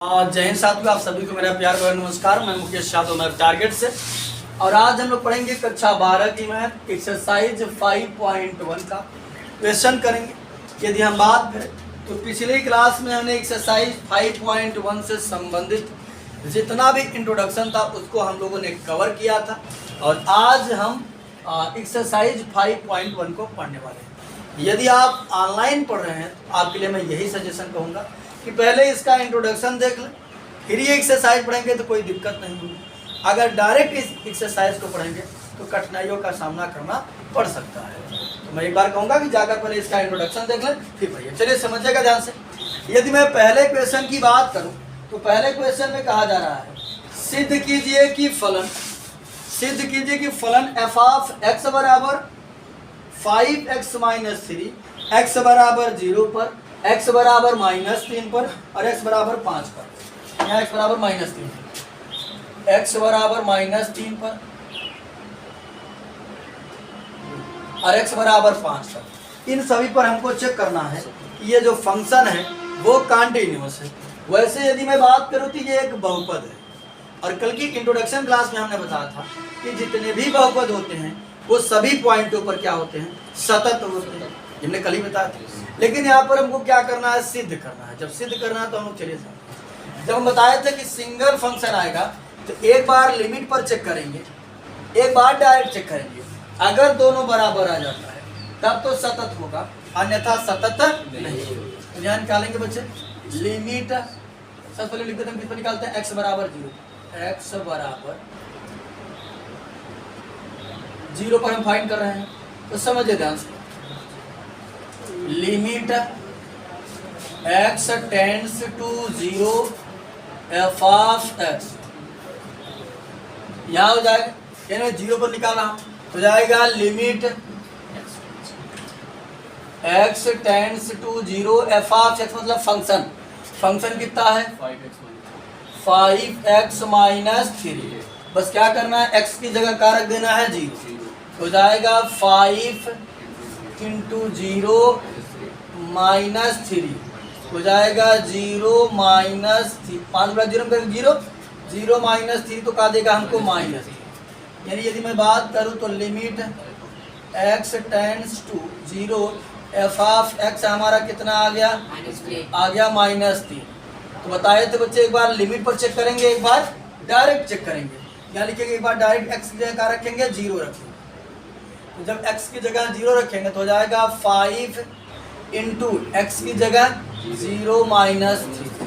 जय हिंद साथियों, आप सभी को मेरा प्यार भरा नमस्कार। मैं मुकेश यादव, मैं टारगेट से। और आज हम लोग पढ़ेंगे कक्षा 12 की मैथ एक्सरसाइज 5.1 का क्वेश्चन करेंगे। यदि हम बात करें तो पिछली क्लास में हमने एक्सरसाइज 5.1 से संबंधित जितना भी इंट्रोडक्शन था उसको हम लोगों ने कवर किया था। और आज हम एक्सरसाइज 5.1 को पढ़ने वाले हैं। यदि आप ऑनलाइन पढ़ रहे हैं तो आपके लिए मैं यही सजेशन कहूँगा कि पहले इसका इंट्रोडक्शन देख लें, फिर ये एक्सरसाइज पढ़ेंगे तो कोई दिक्कत नहीं होगी। अगर डायरेक्ट इस एक्सरसाइज को पढ़ेंगे तो कठिनाइयों का सामना करना पड़ सकता है। तो मैं एक बार कहूँगा कि जाकर पहले इसका इंट्रोडक्शन देख लें फिर पढ़िए। चलिए समझिएगा ध्यान से। यदि मैं पहले क्वेश्चन की बात करूँ तो पहले क्वेश्चन में कहा जा रहा है सिद्ध कीजिए कि फलन एफ ऑफ एक्स बराबर 5x - 3 x बराबर 0 पर, x बराबर -3 पर और x बराबर 5 पर। यहाँ x बराबर -3 x बराबर -3 पर और x बराबर 5 पर। इन सभी पर हमको चेक करना है कि ये जो फंक्शन है वो कॉन्टिन्यूअस है। वैसे यदि मैं बात करूँ तो ये एक बहुपद है। और कल की इंट्रोडक्शन क्लास में हमने बताया था कि जितने भी बहुपद होते हैं वो सभी पॉइंटों पर क्या होते हैं, सतत होते हैं। हमने कल ही बताया था। लेकिन यहाँ पर हमको क्या करना है, सिद्ध करना है। जब सिद्ध करना है तो हम लोग चलिए जब हम बताए थे कि सिंगल फंक्शन आएगा तो एक बार लिमिट पर चेक करेंगे, एक बार डायरेक्ट चेक करेंगे। अगर दोनों बराबर आ जाता है तब तो सतत होगा, अन्यथा सतत नहीं। तो ध्यान निकालेंगे बच्चे, लिमिट सबसे पहले लिख देते हैं, किस पर निकालते हैं, x बराबर 0। x बराबर 0 पर हम फाइंड कर रहे हैं तो समझिए ध्यान से। Limit x tends to 0 f of x यहाँ हो जाएगा, यानी 0 पर निकाला हो जाएगा limit x tends to 0 f of x मतलब फंक्शन कितना है 5x - 3। बस क्या करना है, x की जगह क्या रख देना है 0। हो जाएगा 5 × 0 - 3 हो जाएगा 0 - 3। 5 बड़ा 0 में 0 -3 तो क्या देगा हमको -3। यानी यदि मैं बात करूँ तो limit x tends to 0 f of x हमारा कितना आ गया -3। तो बताए थे बच्चे, एक बार लिमिट पर चेक करेंगे, एक बार डायरेक्ट चेक करेंगे। यहाँ लिखेंगे एक बार डायरेक्ट x की जगह क्या रखेंगे 0 रखेंगे। तो जब x की जगह 0 रखेंगे तो हो जाएगा 5 × x की जगह 0 - 3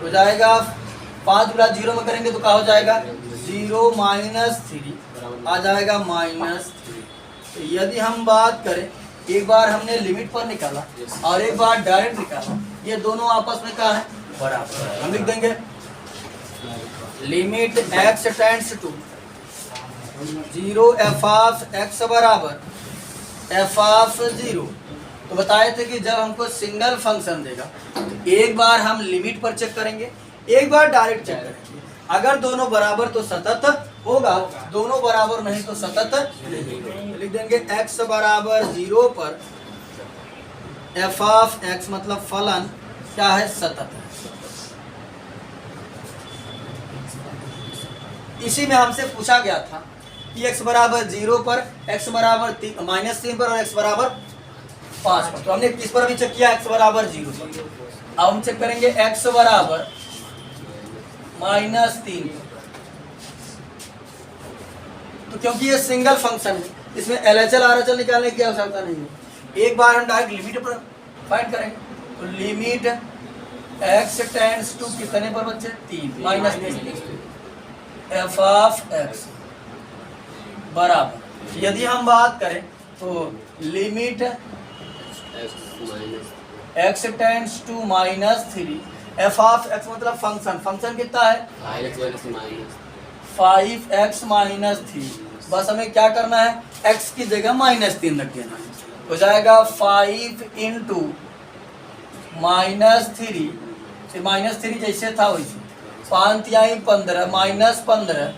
हो जाएगा। 5 गुणा 0 में करेंगे तो क्या हो जाएगा 0 - 3 आ जाएगा -3। तो यदि हम बात करें, एक बार हमने लिमिट पर निकाला और एक बार डायरेक्ट निकाला, ये दोनों आपस में क्या है, बराबर। हम लिख देंगे limit x tends to 0 f of x बराबर f ऑफ 0। तो बताए थे कि जब हमको सिंगल फंक्शन देगा तो एक बार हम लिमिट पर चेक करेंगे, एक बार डायरेक्ट चेक करेंगे। अगर दोनों बराबर तो सतत होगा, दोनों बराबर नहीं तो सतत नहीं। तो लिख देंगे x बराबर 0 पर f ऑफ x मतलब फलन क्या है, सतत है। इसी में हमसे पूछा गया था कि x बराबर 0 पर, x बराबर -3 पर और x बराबर 5 पर। तो हमने किस पर अभी चेक किया, x बराबर 0 पर। अब हम चेक करेंगे x बराबर -3। तो क्योंकि ये सिंगल फंक्शन है, इसमें LHL RHL निकालने की आवश्यकता नहीं है। एक बार हम डायरेक्ट लिमिट पर फाइंड करेंगे। तो लिमिट x टेंड्स टू कितने पर बच्चे 3 f ऑफ x बराबर, यदि हम बात करें तो limit x tends to -3 f of x मतलब फंक्शन कितना है 5x - 3। बस हमें क्या करना है, x की जगह -3 रख देना है। हो जाएगा 5 × -3 फिर -3 जैसे था वैसे 5 × 3 = 15 -15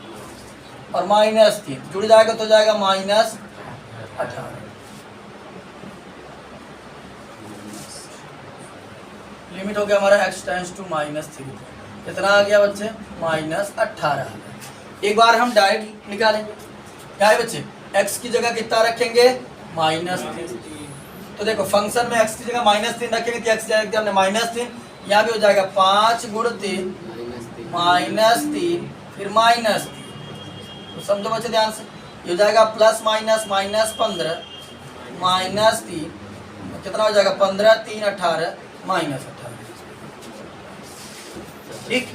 और -3 जुड़ जाएगा तो हो जाएगा -18। लिमिट हो गया हमारा x टेंड्स टू -3। कितना आ गया बच्चे, -18। एक बार हम डायरेक्ट निकालेंगे, क्या है बच्चे, x की जगह कितना रखेंगे, -3। तो देखो फंक्शन में x की जगह -3 रखेंगे तो x की जगह हमने -3, यहाँ भी हो जाएगा 5 × 3 -3 फिर -3। तो समझो बच्चे ध्यान से, ये हो जाएगा प्लस माइनस -15 -3, कितना हो जाएगा 15 3 18 -18। ठीक,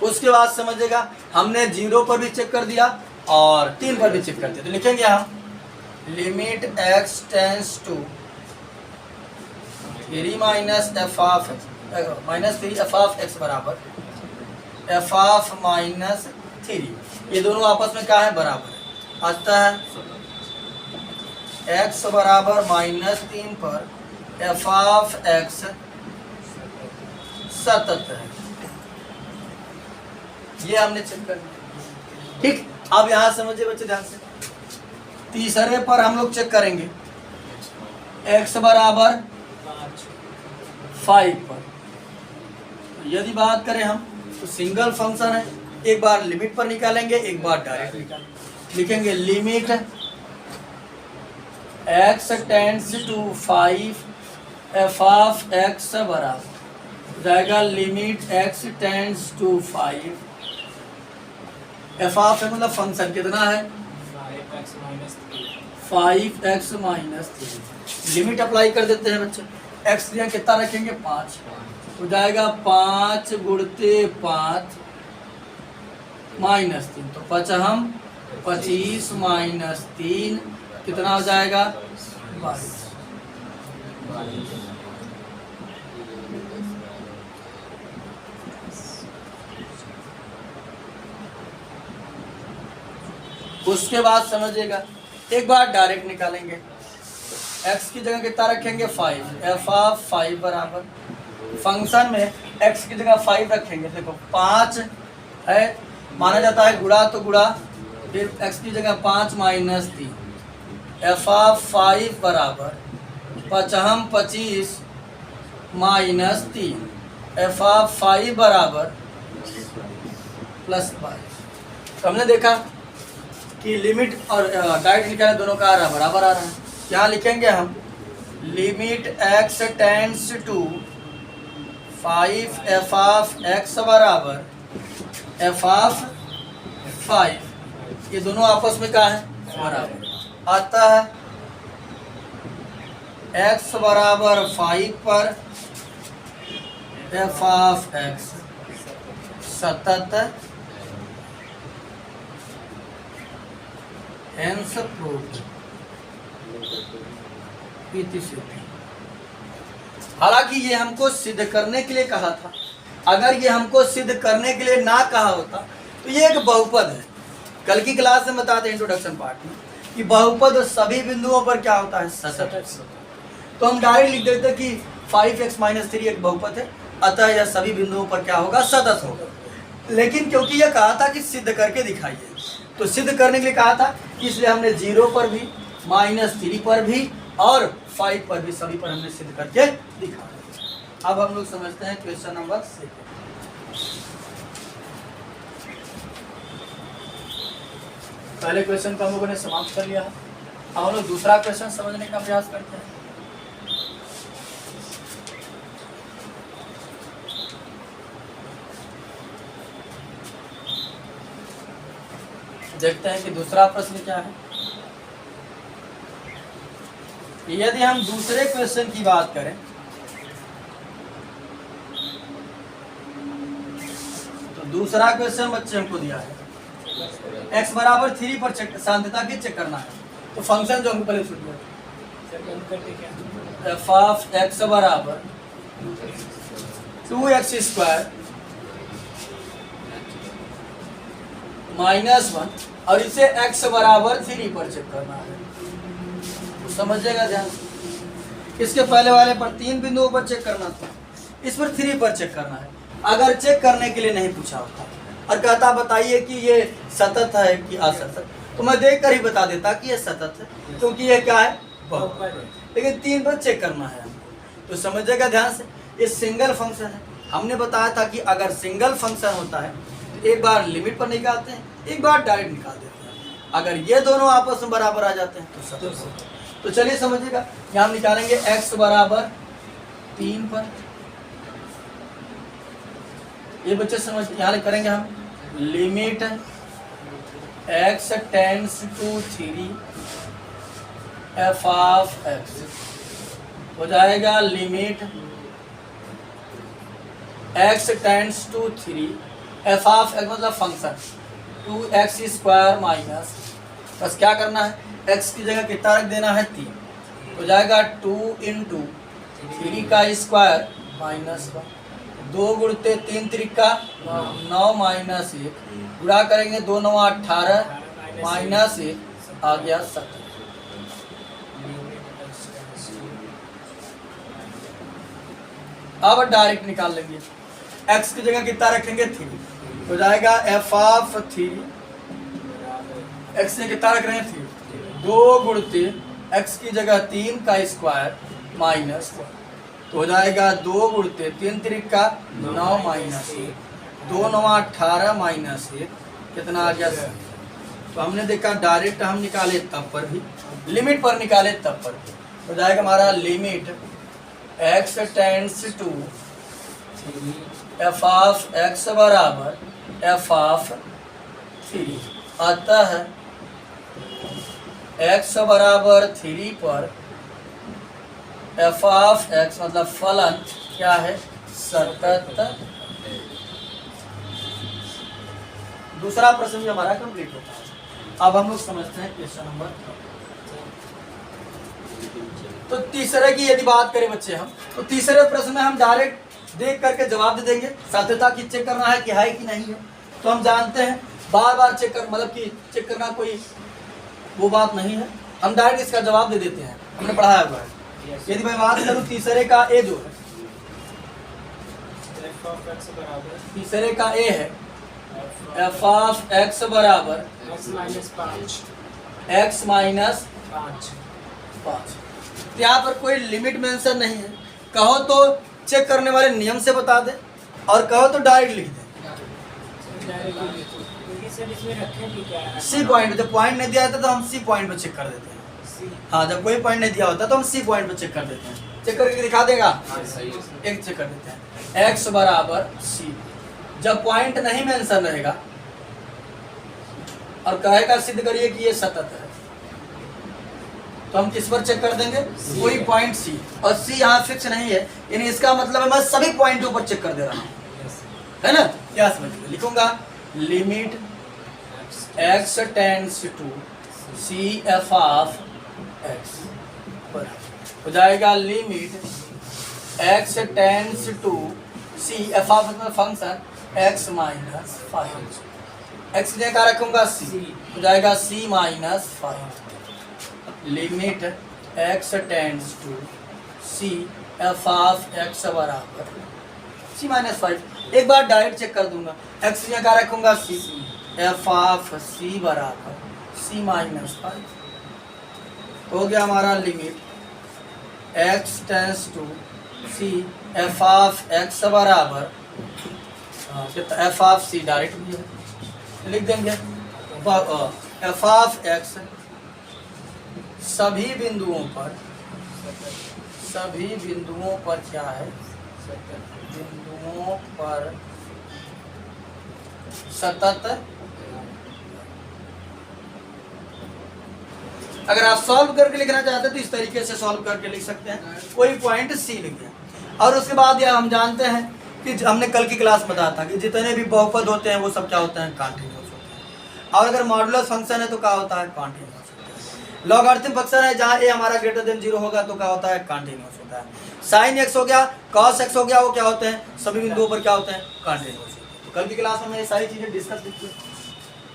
उसके बाद समझिएगा हमने 0 पर भी चेक कर दिया और 3 पर भी चेक कर दिया। तो लिखेंगे हम limit x tends to 3 minus f of -3 f of x बराबर f ऑफ -3। ये दोनों आपस में क्या है, बराबर है। आता है x बराबर -3 पर f ऑफ x सतत है, ये हमने चेक कर लिया। ठीक, अब यहां समझिए बच्चे ध्यान से, तीसरे पर हम लोग चेक करेंगे x बराबर 5 पर। यदि बात करें हम तो सिंगल फंक्शन है, एक बार लिमिट पर निकालेंगे, एक बार डायरेक्ट निकालेंगे। लिखेंगे limit x tends to 5 f of x बराबर जाएगा limit x tends to 5 f of मतलब फंक्शन कितना है, 5x -3। लिमिट अप्लाई कर देते हैं बच्चे, x यहाँ कितना रखेंगे, 5, हो जाएगा 5 × 5 -3। तो 5 हम 25 -3 कितना हो जाएगा, 22। उसके बाद समझिएगा एक बार डायरेक्ट निकालेंगे, x की जगह कितना रखेंगे, 5, f ऑफ 5 बराबर फंक्शन में x की जगह 5 रखेंगे। देखो 5 है, माना जाता है गुणा, तो गुणा, फिर x की जगह 5 -3 f ऑफ 5 बराबर 5 25 -3 f ऑफ 5 बराबर +22। तो हमने देखा कि लिमिट और डायरेक्ट निकालने दोनों का बराबर आ रहा है। क्या लिखेंगे हम, limit x tends to 5 f of x बराबर f ऑफ 5, ये दोनों आपस में क्या है, बराबर। आता है x बराबर 5 पर f ऑफ x सतत हेंस प्रूव्ड। हालांकि ये हमको सिद्ध करने के लिए कहा था, अगर ये हमको सिद्ध करने के लिए ना कहा होता तो ये एक बहुपद है। कल की क्लास में बताते हैं इंट्रोडक्शन पार्ट में कि बहुपद सभी बिंदुओं पर क्या होता है, सतत। तो हम डायरेक्ट लिख देते कि 5x -3 एक बहुपद है, अतः यह सभी बिंदुओं पर क्या होगा, सतत होगा। लेकिन क्योंकि यह कहा था कि सिद्ध करके दिखाइए, तो सिद्ध करने के लिए कहा था, इसलिए हमने 0 पर भी, -3 पर भी और 5 पर भी, सभी पर हमने सिद्ध करके दिखा। अब हम लोग समझते हैं क्वेश्चन नंबर 6। पहले क्वेश्चन को हम लोगों ने समाप्त कर लिया है, अब हम लोग दूसरा क्वेश्चन समझने का प्रयास करते हैं। देखते हैं कि दूसरा प्रश्न क्या है। यदि हम दूसरे क्वेश्चन की बात करें तो दूसरा क्वेश्चन बच्चे हमको दिया है x बराबर 3 पर चेक, सांद्रता की चेक करना है। तो फंक्शन जो हमको पहले छूट गया, f ऑफ x बराबर 2x² -1 और इसे x बराबर 3 पर चेक करना है। तो समझिएगा ध्यान से, इसके पहले वाले पर 3 बिंदुओं पर चेक करना था, इस पर 3 पर चेक करना है। अगर चेक करने के लिए नहीं पूछा होता और कहता बताइए कि ये सतत है कि असतत, तो मैं देख कर ही बता देता कि ये सतत है, क्योंकि ये क्या है, बहुपद है। लेकिन 3 पर चेक करना है हमको। तो समझिएगा ध्यान से, ये सिंगल फंक्शन है, हमने बताया था कि अगर सिंगल फंक्शन होता है तो एक बार लिमिट पर निकालते हैं, एक बार डायरेक्ट निकाल देते हैं। अगर ये दोनों आपस में बराबर आ जाते हैं तो सतत। तो चलिए समझिएगा, यहाँ हम निकालेंगे x बराबर 3 पर। ये बच्चे समझ, यहाँ करेंगे हम limit x tends to 3 f of x हो जाएगा limit x tends to 3 f of x मतलब फंक्शन 2x² माइनस, बस क्या करना है, x की जगह कितना रख देना है 3, हो जाएगा 2 इंटू 3 का स्क्वायर माइनस 2 गुणते 3 त्रिका 9 माइनस 1, गुणा करेंगे 2 9 18 माइनस 1 आ गया 17। अब डायरेक्ट निकाल लेंगे, x की जगह कितना रखेंगे 3, हो जाएगा f ऑफ 3, x ने कितना रख रहे हैं 3, 2 गुणते x की जगह 3 का स्क्वायर माइनस, तो हो जाएगा 2 गुणते 3 त्रिका 9 माइनस 1, 2 9 18 माइनस 1, कितना आ गया 7। तो हमने देखा डायरेक्ट हम निकाले तब पर भी, लिमिट पर निकाले तब पर भी, हो जाएगा हमारा limit x tends to f of x बराबर f ऑफ 3, अतः x बराबर 3 पर f ऑफ x मतलब फलन क्या है, सतत। दूसरा प्रश्न भी हमारा कंप्लीट होता है। अब हम लोग समझते हैं क्वेश्चन नंबर। तो तीसरे की यदि बात करें बच्चे हम, तो तीसरे प्रश्न में हम डायरेक्ट देख करके जवाब दे देंगे, साध्यता की चेक करना है कि है कि नहीं है। तो हम जानते हैं बार बार चेक कर, मतलब कि चेक करना कोई वो बात नहीं है, हम डायरेक्ट इसका जवाब दे देते हैं, हमने पढ़ाया हुआ है। यदि मैं बात करूँ तीसरे का ए जो है, तीसरे का ए है f ऑफ x बराबर x माइनस 5। यहाँ पर कोई लिमिट मेंशन नहीं है, कहो तो चेक करने वाले नियम से बता दे और कहो तो डायरेक्ट लिख दे। सी पॉइंट, जब पॉइंट नहीं दिया होता तो हम सी पॉइंट पे चेक कर देते हैं। हाँ, जब कोई पॉइंट नहीं दिया होता तो हम सी पॉइंट पे चेक कर देते हैं। चेक करके दिखा देगा, एक चेक कर देते हैं x बराबर सी। जब पॉइंट नहीं मेंशन रहेगा और कहेगा सिद्ध करिए कि ये सतत है, तो हम किस पर चेक कर देंगे, कोई पॉइंट सी, और सी यहाँ फिक्स नहीं है, यानी इसका मतलब है मैं सभी पॉइंटों पर चेक कर दे रहा हूँ, है ना। क्या समझिए, लिखूंगा limit x tends to c f of x, हो जाएगा limit x tends to c f of function x minus 5, x की जगह रखूंगा c, हो जाएगा c minus 5, limit x tends to c f of x बराबर c माइनस 5। एक बार direct check कर दूंगा, x की जगह रखूंगा c, f ऑफ c बराबर c माइनस 5। हो गया हमारा limit x tends to c f of x बराबर f ऑफ c, डायरेक्ट भी है लिख देंगे f ऑफ x सभी बिंदुओं पर क्या है, बिंदुओं पर सतत। अगर आप सॉल्व करके लिखना चाहते हैं तो इस तरीके से सॉल्व करके लिख सकते हैं, कोई पॉइंट सी लिख दिया। और उसके बाद यह हम जानते हैं कि हमने कल की क्लास बताया था कि जितने भी बहुपद होते हैं वो सब क्या होते हैं, कॉन्टिन्यूअस होते हैं। और अगर मॉडुलस फंक्शन है तो क्या होता है, कॉन्टिन्यूअस होता है। लॉगरिथम फंक्शन है जहाँ a हमारा ग्रेटर देन 0 होगा तो क्या होता है, कॉन्टिन्यूअस होता है। साइन x हो गया, कॉस x हो गया, वो क्या होते हैं, सभी बिंदुओं पर क्या होते हैं, कॉन्टिन्यूअस होते हैं। तो कल की क्लास में ये सारी चीजें डिस्कस की।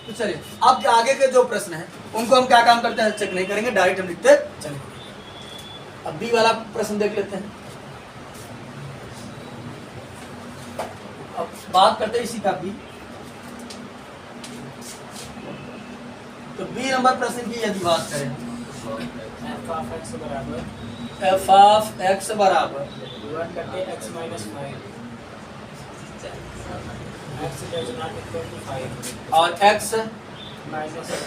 तो चलिए अब आगे के जो प्रश्न हैं उनको हम क्या काम करते हैं, चेक नहीं करेंगे, डायरेक्ट हम लिखते चलेंगे। अब बी वाला प्रश्न देख लेते हैं। अब बात करते हैं इसी का बी। तो बी नंबर प्रश्न की यदि बात करें, f ऑफ x बराबर x does not equal to 5 और x minus x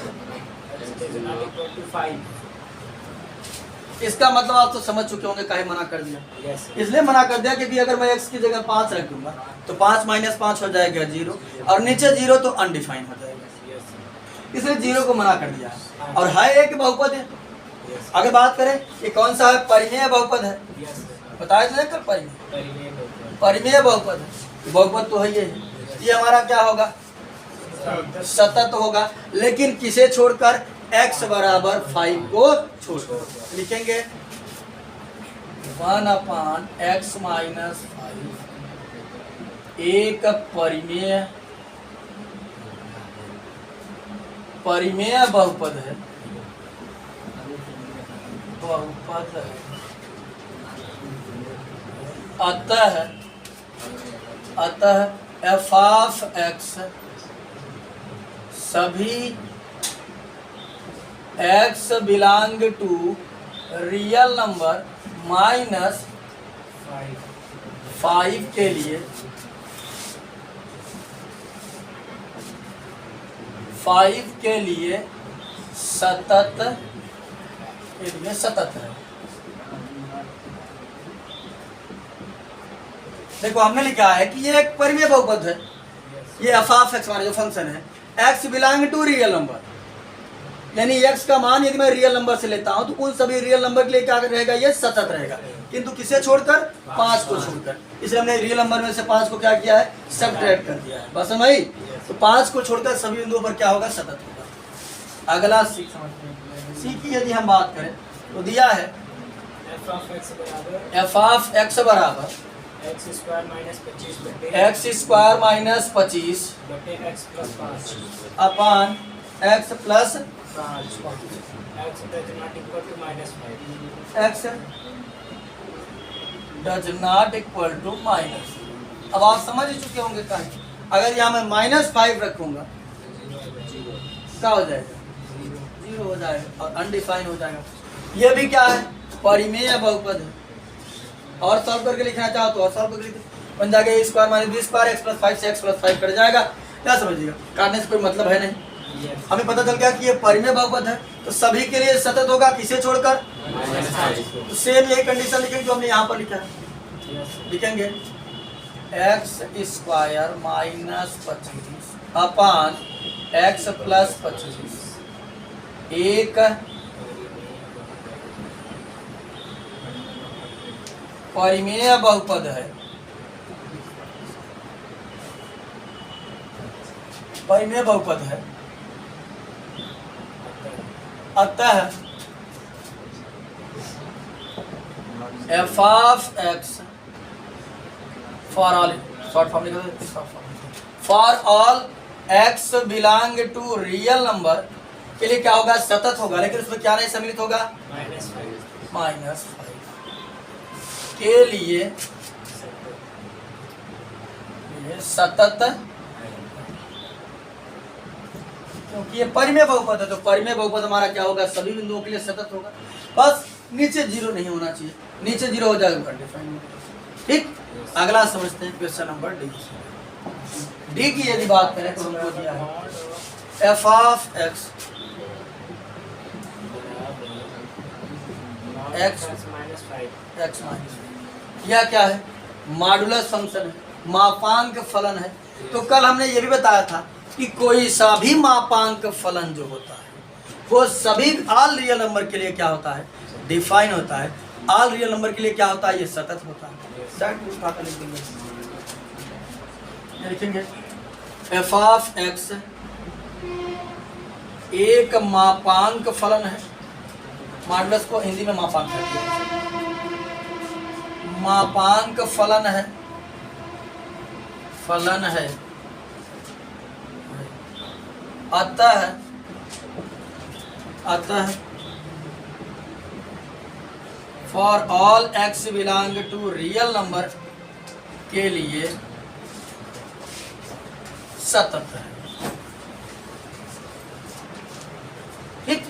does not equal to 5. इसका मतलब आप तो समझ चुके होंगे काहे मना कर दिया। Yes. इसलिए मना कर दिया क्योंकि अगर मैं x की जगह 5 रख दूंगा तो 5 माइनस 5 हो जाएगा 0 और नीचे 0 तो अनडिफाइन हो जाएगा, Yes. इसलिए 0 को मना कर दिया और है एक बहुपद है। Yes. आगे बात करें ये कौन सा है, परिमेय बहुपद है। Yes. बताया था कल परिमेय परिमेय बहुपद। परिमेय बहुपद है, बहुपद तो है ये हमारा क्या होगा, सतत होगा, लेकिन किसे छोड़कर, x बराबर 5 को छोड़कर। लिखेंगे 1/x माइनस 5 एक परिमेय बहुपद है, बहुपद है। अतः f ऑफ x सभी x belong to real number minus 5 के लिए 5 के लिए सतत है। देखो हमने लिखा है कि ये एक परिमेय बहुपद है, ये f ऑफ x हमारा जो फंक्शन है, x belong to real number, यानी x का मान यदि मैं रियल नंबर से लेता हूं तो उन सभी रियल नंबर के लिए क्या रहेगा, ये सतत रहेगा, किंतु किसे छोड़कर, 5 को छोड़कर। इसलिए हमने रियल नंबर में से 5 को क्या किया है, सबट्रैक्ट कर दिया है। बस समझ, तो 5 को छोड़कर सभी बिंदुओं पर क्या होगा, सतत होगा। अगला सी समझते हैं। सी की यदि हम बात करें तो दिया है f of x बराबर f ऑफ x बराबर x स्क्वायर माइनस 25 बटे x स्क्वायर माइनस 25 बटे x plus 5 upon x plus 5 x does not equal to minus 5. x does not equal to minus. अब आप समझ ही चुके होंगे कहीं, अगर यहाँ मैं -5 रखूंगा क्या हो जाएगा, 0 हो जाएगा और अनडिफाइन हो जाएगा। ये भी क्या है, परिमेय बहुपद है। और सॉल्व करके लिखना चाहो तो और सॉल्व करके लिख बन जाएगा a square minus b square x plus 5 से x प्लस 5 कट जाएगा। क्या समझिएगा, काटने से कोई मतलब है नहीं। हमें पता चल गया कि ये परिमेय बहुपद है, तो सभी के लिए सतत होगा, किसे छोड़कर, तो सेम यही कंडीशन लिखेंगे जो हमने यहाँ पर लिखा है। लिखेंगे x स्क्वायर माइनस 25 अपान x प्लस 25 एक परिमेय बहुपद है। परिमेय बहुपद है, अतः f of x for all, short form लिखा था, for all x belong to real number के लिए क्या होगा, सतत होगा, लेकिन उसमें क्या नहीं सम्मिलित होगा, -5 के लिए ये सतत, क्योंकि ये परिमेय बहुपद है तो परिमेय बहुपद हमारा क्या होगा, सभी बिंदुओं के लिए सतत होगा। बस नीचे 0 नहीं होना चाहिए, नीचे 0 हो जाएगा अनडिफाइन होगा। ठीक, अगला समझते हैं क्वेश्चन नंबर डी की यदि बात करें तो हमको दिया है f ऑफ x माइनस, यह क्या है, मॉडुलस फंक्शन है, मापांक फलन है। तो कल हमने ये भी बताया था कि कोई सा भी मापांक फलन जो होता है वो सभी ऑल रियल नंबर के लिए क्या होता है, डिफाइन होता है। ऑल रियल नंबर के लिए क्या होता है, ये सतत होता है। लिखेंगे f ऑफ x एक मापांक फलन है, मॉडुलस को हिंदी में मापांक कहते हैं, मापांक फलन है, फलन है। अतः for all x belong to real number के लिए सतत है। ठीक,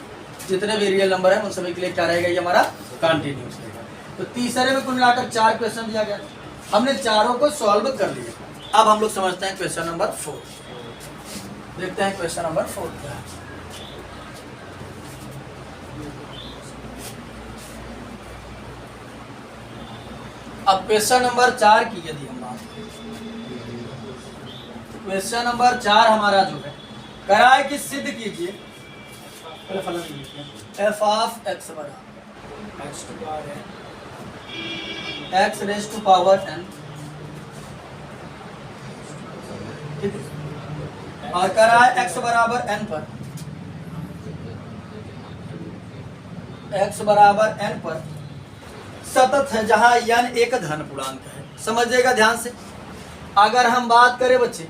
जितने भी रियल नंबर है उन सभी के लिए क्या रहेगा, ये हमारा कंटिन्यूअस रहेगा। तो तीसरे में कुल मिलाकर 4 क्वेश्चन दिया गया, हमने चारों को सॉल्व कर लिया। अब हम लोग समझते हैं क्वेश्चन नंबर 4। देखते हैं क्वेश्चन नंबर 4 क्या है। अब क्वेश्चन नंबर 4 की यदि हम बात करें, क्वेश्चन नंबर 4 हमारा जो है करा है कि सिद्ध कीजिए एफ ऑफ एक्स बराबर x to power n x raise to power n, और करा है एक्स बराबर n पर, एक्स बराबर n पर सतत है जहां n एक धन पूर्णांक है। समझिएगा ध्यान से। अगर हम बात करें बच्चे,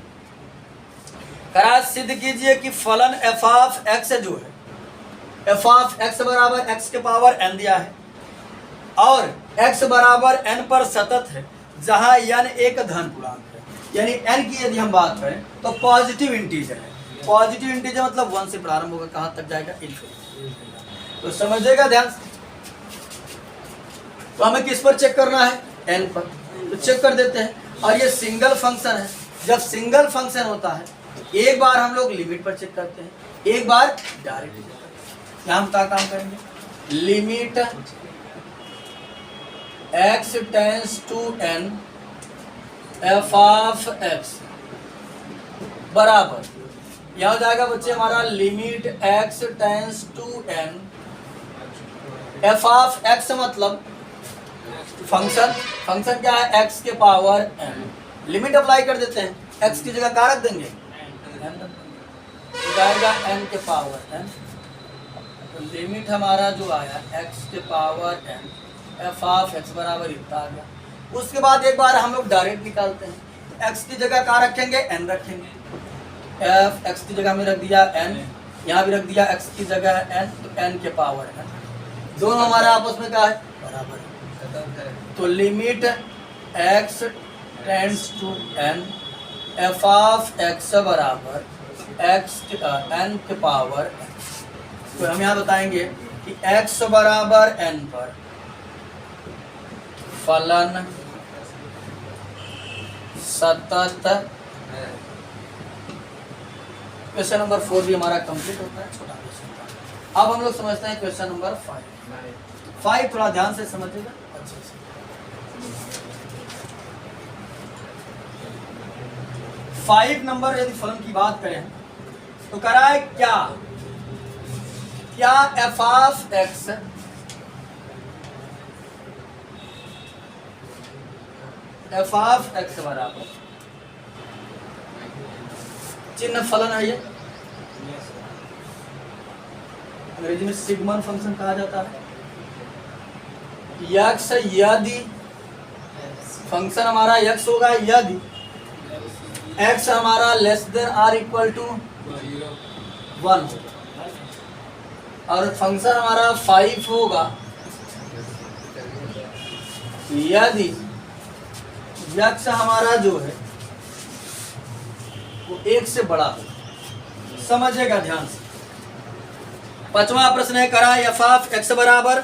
करा सिद्ध कीजिए कि फलन एफ ऑफ एक्स जो है, एफ ऑफ एक्स बराबर एक्स के पावर n दिया है और x बराबर n पर सतत है जहां n एक धन पूर्णांक है। यानी n की यदि हम बात करें तो पॉजिटिव इंटीजर है। पॉजिटिव इंटीजर मतलब 1 से प्रारंभ होगा, कहां तक जाएगा? इनफिनिटी। तो समझिएगा ध्यान से। तो हमें किस पर चेक करना है? n पर। तो चेक कर देते हैं। और ये सिंगल फंक्शन है। जब सिंगल फंक्शन होता है एक बार हम लोग लिमिट पर चेक करते हैं, एक बार डायरेक्ट। यहाँ हम क्या काम करेंगे? Limit x tends to n f of x बराबर, यहाँ हो जाएगा बच्चे हमारा limit x tends to n f of x मतलब फंक्शन, फंक्शन क्या है? x के पावर n। लिमिट अप्लाई कर देते हैं, x की जगह क्या रख देंगे? n हो जाएगा n के पावर n। तो लिमिट हमारा जो आया x के power n f of x बराबर इतना आ गया। उसके बाद एक बार हम लोग डायरेक्ट निकालते हैं। तो x की जगह क्या रखेंगे? n रखेंगे। एफ x की जगह में रख दिया n, यहाँ भी रख दिया x की जगह n, तो n के पावर n। दोनों हमारे आपस में क्या है? बराबर है। तो limit x tends to n f of x बराबर x n के पावर n। तो हम यहाँ बताएंगे कि x बराबर n पर फलन सतत। क्वेश्चन नंबर 4 भी हमारा कंप्लीट होता है, छोटा क्वेश्चन था। अब हम लोग समझते हैं क्वेश्चन नंबर 5। थोड़ा ध्यान से समझिएगा अच्छे से। 5 नंबर यदि फलन की बात करें तो करा है क्या F of x F of x बराबर चिन्ह फलन है। ये अंग्रेजी में सिग्मन फंक्शन कहा जाता है। यक्स यदि फंक्शन हमारा यक्स होगा यदि एक्स हमारा less than or equal to 1 और फंक्शन हमारा 5 होगा यदि यक्स हमारा जो है वो 1 से बड़ा हो। समझिएगा ध्यान से। 5वां प्रश्न है करा एफ ऑफ एक्स बराबर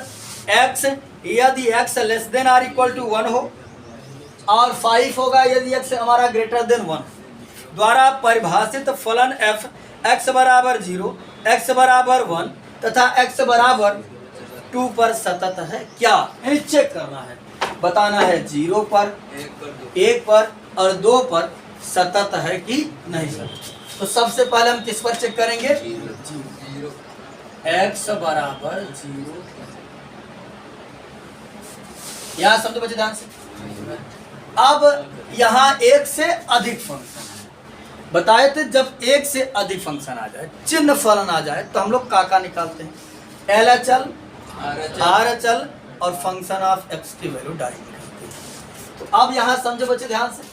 एक्स यदि x less than or equal to 1 हो और 5 होगा यदि एक्स हमारा ग्रेटर देन 1 द्वारा परिभाषित फलन एफ एक्स बराबर 0, एक्स बराबर 1 तथा एक्स बराबर 2 पर सतत है क्या? यानी चेक करना है, बताना है 0 पर, 1 पर और 2 पर सतत है कि नहीं सतत। तो सबसे पहले हम किस पर चेक करेंगे? एक्स बराबर 0। यहाँ समझो बच्चे ध्यान से। अब यहाँ 1 से अधिक फंक्शन है। बताए थे जब 1 से अधिक फंक्शन आ जाए, चिन्ह फलन आ जाए तो हम लोग काका निकालते हैं, एल अचल, आर अचल और फंक्शन ऑफ एक्स की वैल्यू डायरेक्ट निकालते हैं। तो अब यहाँ समझो बच्चे ध्यान से।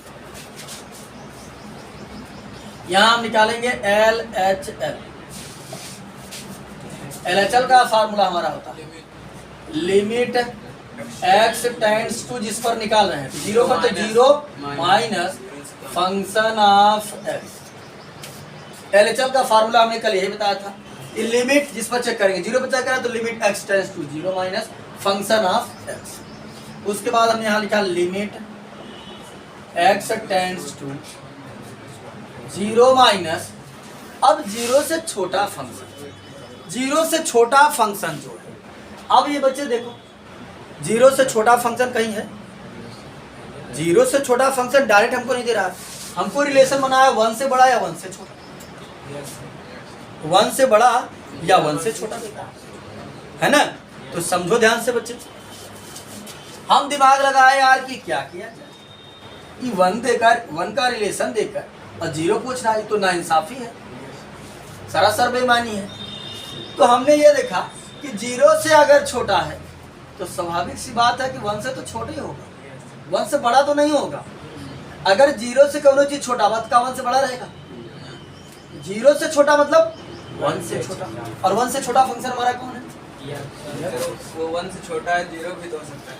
यहाँ हम निकालेंगे L H L. L H L का फार्मूला हमारा होता है लिमिट एक्स टेंड्स टू, जिस पर निकाल रहे हैं 0 पर तो 0 minus function of x. L H L का फार्मूला हमने कल यही बताया था। लिमिट जिस पर चेक करेंगे 0 पर चेक करें तो limit x tends to 0 minus function of x. उसके बाद हमने यहाँ लिखा limit x tends to 0 minus, अब 0 से छोटा फंक्शन, 0 से छोटा फंक्शन जो है, अब ये बच्चे देखो 0 से छोटा फंक्शन कहीं है? 0 से छोटा फंक्शन डायरेक्ट हमको नहीं दे रहा, हमको रिलेशन बनाया 1 से बड़ा या 1 से छोटा, 1 से बड़ा या 1 से छोटा देता है ना। तो समझो ध्यान से बच्चे, हम दिमाग लगाए यार कि क्या किया जाए, कि 1 देकर 1 का रिलेशन देकर और 0 पूछ रहा है, तो नाइंसाफी है, सरासर बेईमानी है। तो हमने ये देखा कि 0 से अगर छोटा है तो स्वाभाविक सी बात है कि 1 से तो छोटा ही होगा, 1 से बड़ा तो नहीं होगा। अगर 0 से कोई चीज छोटा बात का 1 से बड़ा रहेगा, 0 से छोटा मतलब 1 से छोटा, और 1 से छोटा फंक्शन हमारा कौन है? वो 1 से छोटा है, 0 भी तो हो सकता है।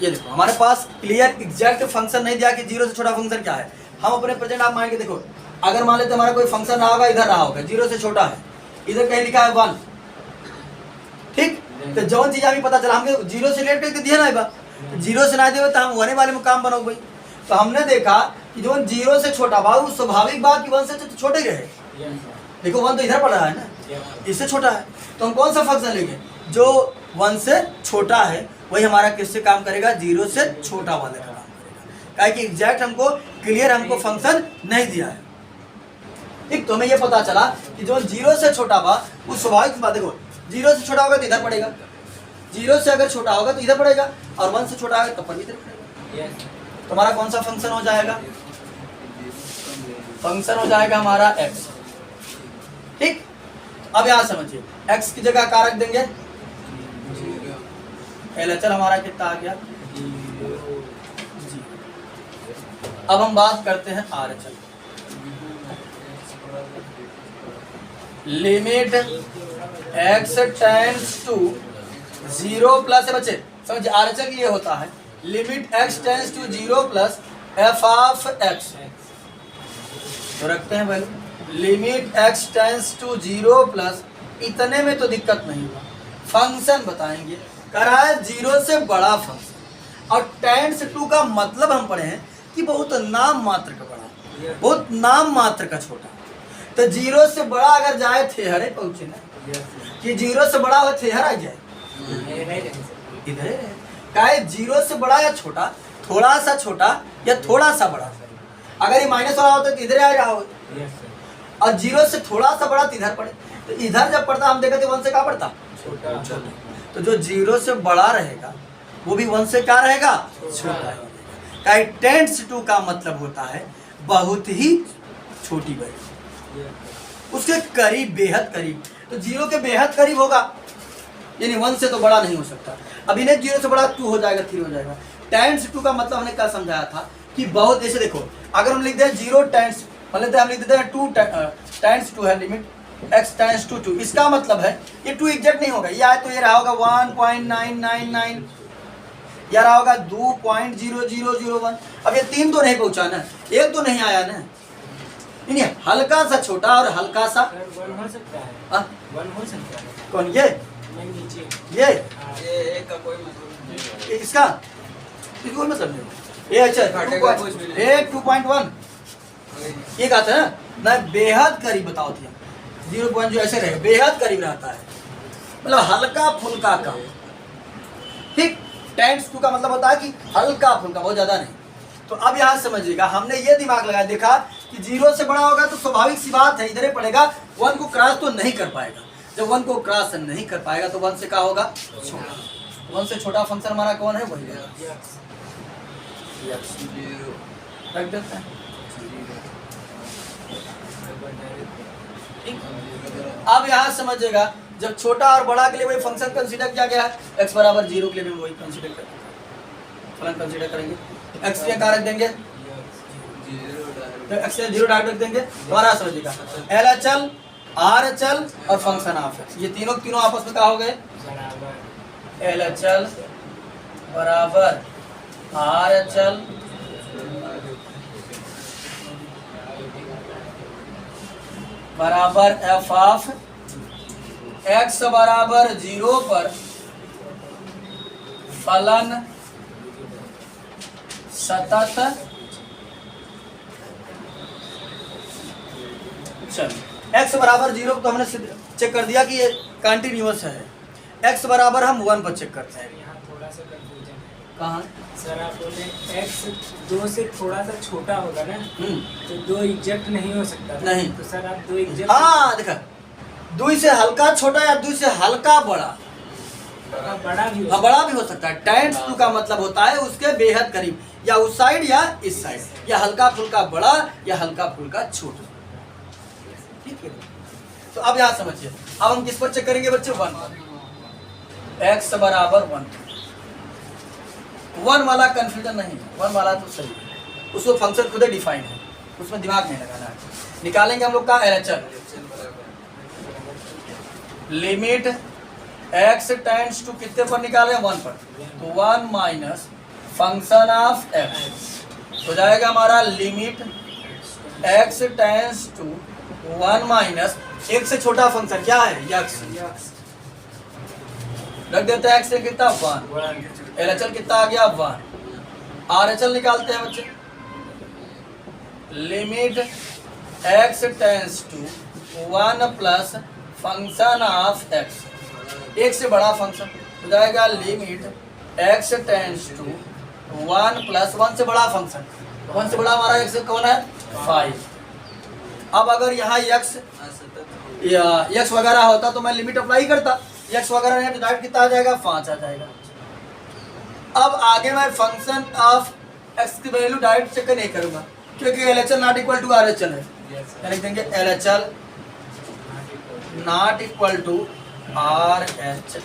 ये देखो हमारे पास क्लियर एग्जैक्ट फंक्शन नहीं दिया कि 0 से छोटा फंक्शन क्या है। हम अपने प्रेजेंट आप मान के देखो, अगर मान लेते हमारा कोई फंक्शन रहा होगा, इधर रहा होगा, 0 से छोटा है, इधर कहीं लिखा है 1, ठीक, तो जौन चीज अभी पता चला हमको 0 से रिलेट करके दिया ना, बा 0 से ना दिए तो हम होने वाले में काम बनाओ भाई। तो हमने देखा कि जो 0 से छोटा बा वो स्वाभाविक बात कि 1 से तो छोटे ही रहे। देखो 1 तो इधर पड़ रहा है ना, इससे छोटा है, तो हम कौन सा फंक्शन लेंगे? जो 1 से छोटा है वही हमारा किससे काम करेगा? 0 से छोटा वाले का काम करेगा, क्या कि एग्जैक्ट हमको क्लियर हमको फंक्शन नहीं दिया है। ठीक, तो हमें ये पता चला कि जो 0 से छोटा बा वो स्वाभाविक बात, देखो 0 से छोटा होगा तो इधर पड़ेगा, 0 से अगर छोटा होगा तो इधर पड़ेगा, और 1 से छोटा होगा तो पर इधर पड़ेगा। तुम्हारा कौन सा फंक्शन हो जाएगा? फंक्शन हो जाएगा हमारा x। ठीक, अब यहां समझिए, x की जगह क्या रख देंगे? LHL हमारा कितना आ गया? अब हम बात करते हैं RHL। Limit x tends to 0 plus, बच्चे समझिए RHL ये होता है limit x tends to 0 plus f of x। तो रखते हैं value limit x tends to 0 plus, इतने में तो दिक्कत नहीं हुआ, फंक्शन बताएंगे करा है 0 से बड़ा फंक्शन, और टेंड्स टू का मतलब हम पढ़े हैं कि बहुत नाम मात्र का बड़ा, बहुत नाम मात्र का छोटा। तो 0 से बड़ा अगर जाए थेहरे पहुंचे ना, कि 0 से बड़ा हो थेहर आ जाए, इधर है क्या है? 0 से बड़ा या छोटा, थोड़ा सा छोटा या थोड़ा सा बड़ा। अगर ये माइनस वाला होता तो इधर आ रहा हो, और 0 से थोड़ा सा बड़ा तो इधर पड़े, तो इधर जब पड़ता हम देखते 1 से क्या पड़ता? छोटा। तो जो 0 से बड़ा रहेगा वो भी 1 से क्या रहेगा? छोटा रहेगा। टेंड्स टू का मतलब होता है बहुत ही छोटी वैल्यू, उसके करीब, बेहद करीब। तो 0 के बेहद करीब होगा, यानी 1 से तो बड़ा नहीं हो सकता। अब इन्हें 0 से बड़ा 2 हो जाएगा, 3 हो जाएगा। टेंड्स टू का मतलब हमने क्या समझाया था कि बहुत, जैसे देखो अगर हम लिखते हैं 0 टेंड्स, मतलब हम लिख देते हैं 2 टेंड्स टू है लिमिट x टेंड्स टू 2, इसका मतलब है ये 2 एग्जैक्ट नहीं होगा, या तो ये रहा होगा 1.999, या रहा होगा 2.0001। अब ये 3 तो नहीं पहुंचा ना, 1 तो नहीं आया ना, नहीं हल्का सा छोटा और हल्का सा 1 हो सकता है, हाँ? 1 हो सकता है, कौन ये नहीं नीचे, ये एक का कोई मतलब नहीं। इसका कोई मतलब नहीं। ये अच्छा ये 2.1 ये कहा था ना, बेहद करीब बताओ थी 0 जो ऐसे रहे बेहद करीब रहता है, मतलब हल्का फुल्का का। ठीक, टेंड्स टू का मतलब होता है कि हल्का फुल्का, बहुत ज्यादा नहीं। तो अब यहाँ समझिएगा, हमने ये दिमाग लगाया, देखा कि 0 से बड़ा होगा तो स्वाभाविक सी बात है इधर ही पड़ेगा, 1 को क्रॉस तो नहीं कर पाएगा। जब 1 को क्रॉस नहीं कर पाएगा तो 1 से क्या होगा? छोटा। 1 से छोटा फंक्शन हमारा कौन है? वही रख देते हैं। अब यहाँ समझिएगा, जब छोटा और बड़ा के लिए वही फंक्शन कंसीडर किया गया है, x बराबर 0 के लिए भी वही कंसीडर करेंगे, फलन कंसीडर करेंगे। x के क्या रख देंगे? तो x से 0 डायरेक्ट रख देंगे। हमारा समझिएगा LHL, RHL और फंक्शन ऑफ x, ये तीनों आपस में क्या हो गए? LHL बराबर RHL बराबर f ऑफ x बराबर 0 पर फलन सतत चलो x बराबर 0 तो हमने चेक कर दिया कि ये कंटिन्यूअस है। x बराबर हम 1 पर चेक करते हैं। यहाँ थोड़ा सा कंफ्यूजन है कहाँ? सर, आप बोले x 2 से थोड़ा सा छोटा होगा ना, तो 2 एग्जैक्ट नहीं हो सकता। नहीं। तो सर आप 2 एग्जैक्ट, हाँ देखा, 2 से हल्का छोटा या 2 से हल्का बड़ा, बड़ा भी हाँ बड़ा भी हो सकता है। टाइम्स 2 का मतलब होता है उसके बेहद करीब, या उस साइड या इस साइड, या हल्का फुल्का बड़ा या हल्का फुल्का छोटा। ठीक है, तो अब यहाँ समझिए, अब हम किस पर चेक करेंगे बच्चे? 1 पर। x बराबर 1 वाला कंफ्यूजन नहीं है, 1 वाला तो सही है, उसको फंक्शन खुद ही डिफाइन है, उसमें दिमाग नहीं लगाना है। निकालेंगे हम लोग का LHS, limit x tends to कितने पर निकाले? 1 पर, तो 1 माइनस फंक्शन ऑफ x हो जाएगा हमारा limit x tends to 1 minus एक से छोटा फंक्शन क्या है? x रख देते हैं। x से कितना? 1। LHS कितना आ गया? 1। RHS निकालते हैं बच्चे, limit x tends to 1 plus function of x, एक से बड़ा फंक्शन हो जाएगा limit x tends to 1 plus 1 से बड़ा फंक्शन, 1 से बड़ा हमारा x कौन है? 5। अब अगर यहाँ x वगैरह होता तो मैं लिमिट अप्लाई करता, x वगैरह नहीं तो डायरेक्ट कितना आ जाएगा? 5 आ जाएगा। अब आगे मैं फंक्शन ऑफ x की वैल्यू डायरेक्ट चेक नहीं करूंगा क्योंकि LHS not equal to RHS है, यानी देंगे LHS not equal to RHS।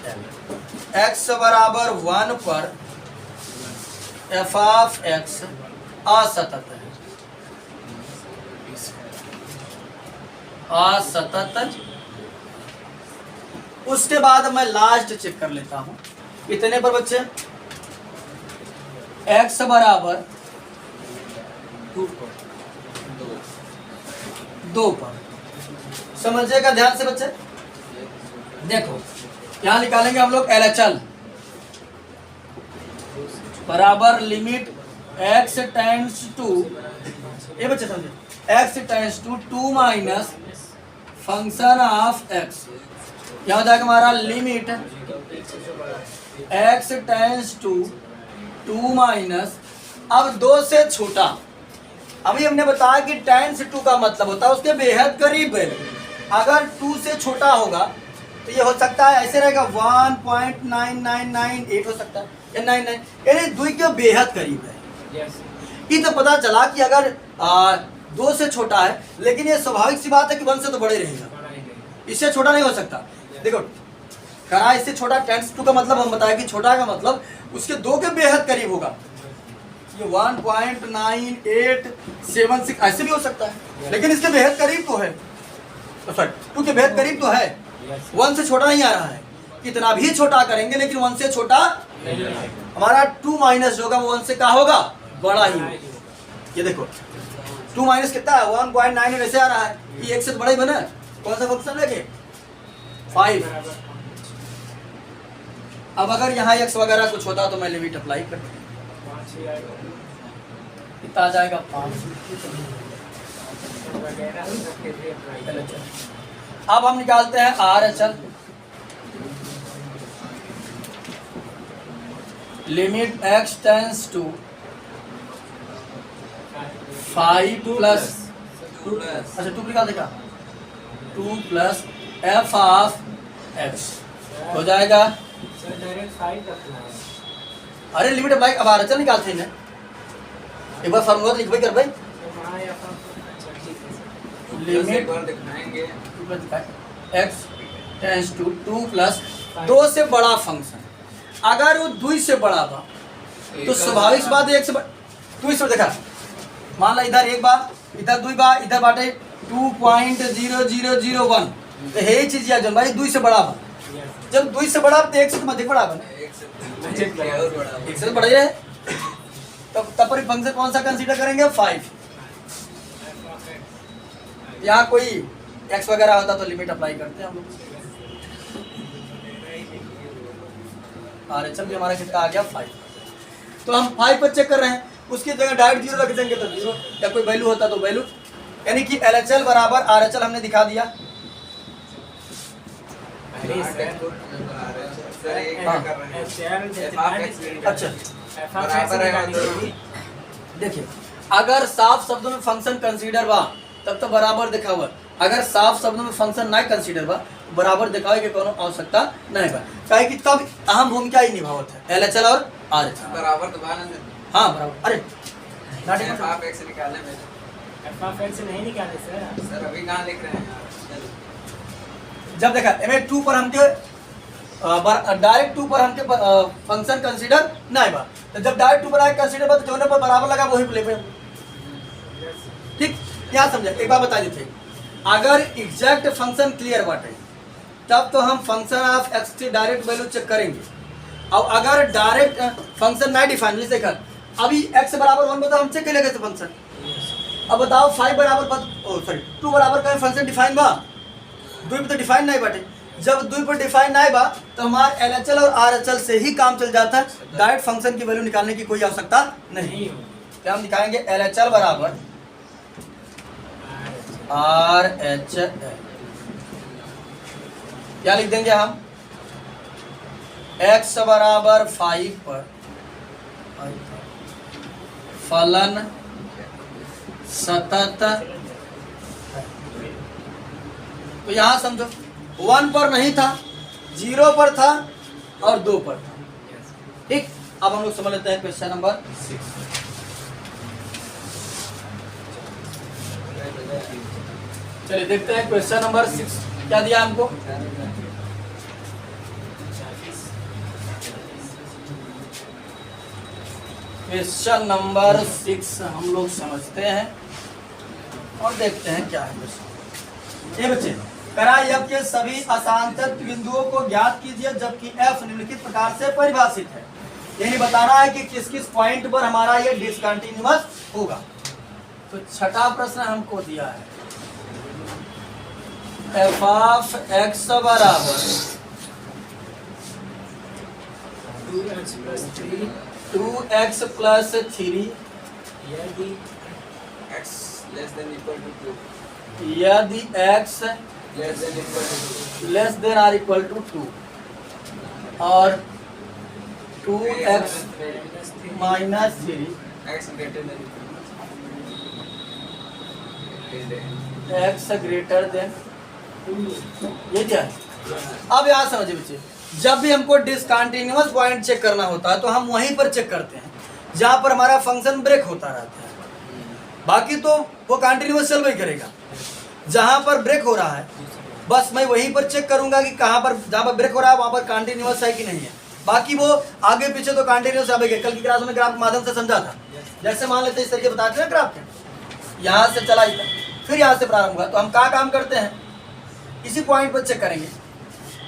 x बराबर 1 पर f ऑफ x असतत है, असतत। उसके बाद मैं लास्ट चेक कर लेता हूं, कितने पर बच्चे? x बराबर 2 पर। समझिएगा ध्यान से बच्चे, देखो यहां निकालेंगे हम लोग LHS बराबर लिमिट x टेंड्स टू, ये बच्चे समझे, x tends to 2 minus function of x, यहाँ हो जाएगा हमारा limit x tends to 2 minus, अब 2 से छोटा। अभी हमने बताया कि टेंस 2 का मतलब होता है उसके बेहद करीब है। अगर 2 से छोटा होगा तो ये हो सकता है ऐसे रहेगा 1.9998 हो सकता है, या 99, यानी 2 के बेहद करीब है। ये तो पता चला कि अगर 2 से छोटा है, लेकिन ये स्वाभाविक सी बात है कि 1 से तो बड़े रहेगा, इससे छोटा नहीं हो सकता। देखो कहा इससे छोटा, टेंस 2 का मतलब हम बताया कि छोटा का मतलब उसके 2 के बेहद करीब होगा। ये 1.9876 ऐसे भी हो सकता है, लेकिन इसके बेहद करीब तो है, तो सॉरी 2 के बेहद करीब तो है, 1 से छोटा नहीं आ रहा है। कितना भी छोटा करेंगे लेकिन 1 से छोटा हमारा 2 माइनस जो होगा वो 1 से क्या होगा? बड़ा ही होगा। ये देखो 2 माइनस कितना है? 1.9 ऐसे आ रहा है, ये 1 से तो बड़ा ही बना। कौन सा फंक्शन लेंगे? 5। अब अगर यहाँ x वगैरह कुछ होता तो मैं लिमिट अप्लाई कर, कितना आ जाएगा? 5। अब हम निकालते हैं RHS, limit x tends to 5 plus, अच्छा 2 निकाल देगा, 2 प्लस f ऑफ x हो जाएगा। अरे लिमिट अप्लाई, अब RHS निकालते हैं, एक बार फॉर्मूला लिख भाई कर भाई, limit x tends to 2 plus 2 से बड़ा फंक्शन, अगर वो 2 से बड़ा था तो स्वाभाविक बात है 1 से 2 से देखा, मान ला इधर 1 बार, इधर 2 बार, इधर बाटे 2.0001, तो यही चीज याद भाई 2 से बड़ा बा। जब 2 से बड़ा तो 1 से तो मध्य बड़ा बना, 1 से तो बड़ा ही है, तब पर फंक्शन कौन सा कंसीडर करेंगे? 5। यहाँ कोई x वगैरह होता तो लिमिट अप्लाई करते हैं हम लोग। RHS भी हमारा कितना आ गया? 5। तो हम 5 पर चेक कर रहे हैं, उसकी जगह डायरेक्ट 0 रख देंगे तो 0, या कोई वैल्यू होता तो वैल्यू यानी कि LHL बराबर RHL हमने दिखा दिया। अरे सर सर ये क्या कर रहे हैं? अच्छा बराबर है तो देखिए, अगर साफ शब्दों में फंक्शन कंसीडर बा तब तो बराबर दिखा हुआ, अगर साफ शब्दों में फंक्शन ना कंसीडर बा बराबर दिखावे के कोनो आवश्यकता नहीं बा, काहे कि तब अहम भूमिका ही निभावत है LHL और RHL। बराबर तो बाना है। हाँ बराबर। अरे नाटी मत आप x निकालने में f(x) नहीं निकाले सर। सर अभी कहाँ लिख रहे हैं यार? जब देखा एम 2 पर हमके डायरेक्ट 2 पर हमके फंक्शन कंसीडर नहीं बा, तो जब डायरेक्ट 2 पर आए कंसीडर बा तो जोने पर बराबर लगा वही ले पे। ठीक, यहाँ समझे। एक बात बता देते, अगर एग्जैक्ट फंक्शन क्लियर बाटे तब तो हम फंक्शन ऑफ x की डायरेक्ट वैल्यू चेक करेंगे, और अगर डायरेक्ट फंक्शन नहीं डिफाइन, जैसे देखा अभी x बराबर 1 बताओ हम चेक कर लेंगे फंक्शन। अब बताओ 5 बराबर 2 बराबर का फंक्शन डिफाइन बा, 2 पे तो डिफाइन नहीं बाटे। जब 2 पर डिफाइन नहीं बा तो हमारे LHL और RHL से ही काम चल जाता है, डायरेक्ट फंक्शन की वैल्यू निकालने की कोई आवश्यकता नहीं। क्या हम दिखाएंगे LHL बराबर RHL, क्या लिख देंगे हम, x बराबर 5 पर फलन सतत। तो यहां समझो 1 पर नहीं था, 0 पर था और 2 पर था। ठीक, अब हम लोग समझ लेते हैं क्वेश्चन नंबर 6। चलिए देखते हैं क्वेश्चन नंबर 6 क्या दिया हमको। क्वेश्चन नंबर 6 हम लोग समझते हैं और देखते हैं क्या है क्वेश्चन। ये बच्चे, कराई f के सभी अशांतर बिंदुओं को ज्ञात कीजिए जबकि f निम्नलिखित प्रकार से परिभाषित है। यही बताना है कि किस किस पॉइंट पर हमारा ये डिसकंटिन्यूअस होगा। तो छठा प्रश्न हमको दिया है f ऑफ x बराबर 2x प्लस 3 यदि x less than equal to 2 यदि x less than equal to 2 less than or equal to 2 और 2x minus 3 x greater than x greater than, ये क्या है। अब यहाँ समझिए बच्चे, जब भी हमको डिसकंटिन्यूअस पॉइंट चेक करना होता है तो हम वहीं पर चेक करते हैं जहाँ पर हमारा फंक्शन ब्रेक होता रहता है, बाकी तो वो कंटिन्यूअस चल वही करेगा। जहाँ पर ब्रेक हो रहा है बस मैं वहीं पर चेक करूंगा कि कहाँ पर, जहाँ पर ब्रेक हो रहा है वहाँ पर कंटिन्यूअस है कि नहीं है, बाकी वो आगे पीछे तो कंटिन्यूअस आएगा। कल की क्लास में ग्राफ के माध्यम से समझा था, जैसे मान लेते इस तरीके बताते हैं ग्राफ के, यहाँ से चला फिर यहाँ से प्रारंभ हुआ, तो हम क्या काम करते हैं इसी पॉइंट पर चेक करेंगे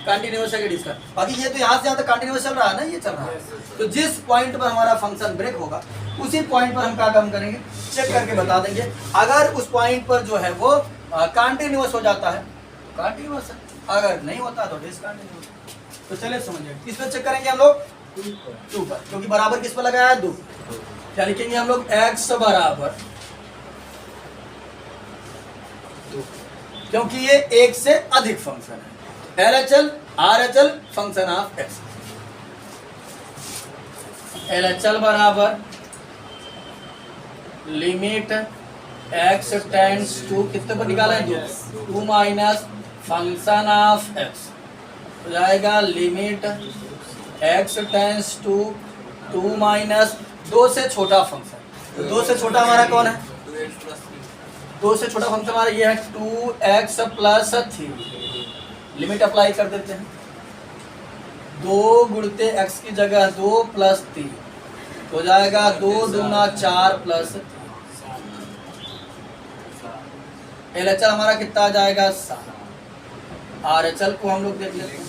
कंटिन्यूअस है कि डिस्का। बाकी ये तो यहाँ से यहाँ तक कंटिन्यूअस चल रहा है ना, ये चल रहा है। तो जिस पॉइंट पर हमारा फंक्शन ब्रेक होगा उसी पॉइंट पर हम क्या काम करेंगे, चेक करके बता देंगे। अगर उस पॉइंट पर जो है वो कंटिन्यूअस हो जाता है कंटिन्यूअस है, अगर नहीं होता तो डिसकंटिन्यूअस। तो चलिए समझिए किस पर चेक करेंगे हम लोग, 2 पर, क्योंकि बराबर किस पर लगाया है 2। क्या लिखेंगे हम लोग, x बराबर 2, क्योंकि ये एक से अधिक फंक्शन है। LHL RHL function of x, LHL बराबर लिमिट x टेंड्स टू, कितने पर निकाला है 2 माइनस फंक्शन ऑफ x हो जाएगा limit x tends to 2 minus 2 से छोटा फंक्शन। तो 2 से छोटा हमारा कौन है, 2x plus 2 से छोटा फंक्शन हमारा ये है 2x प्लस 3। लिमिट अप्लाई कर देते हैं, 2 गुणते x की जगह 2 प्लस 3 हो जाएगा 2 दूना 4 प्लस 3। LHL हमारा कितना आ जाएगा 7। RHL को हम लोग देख लेते हैं,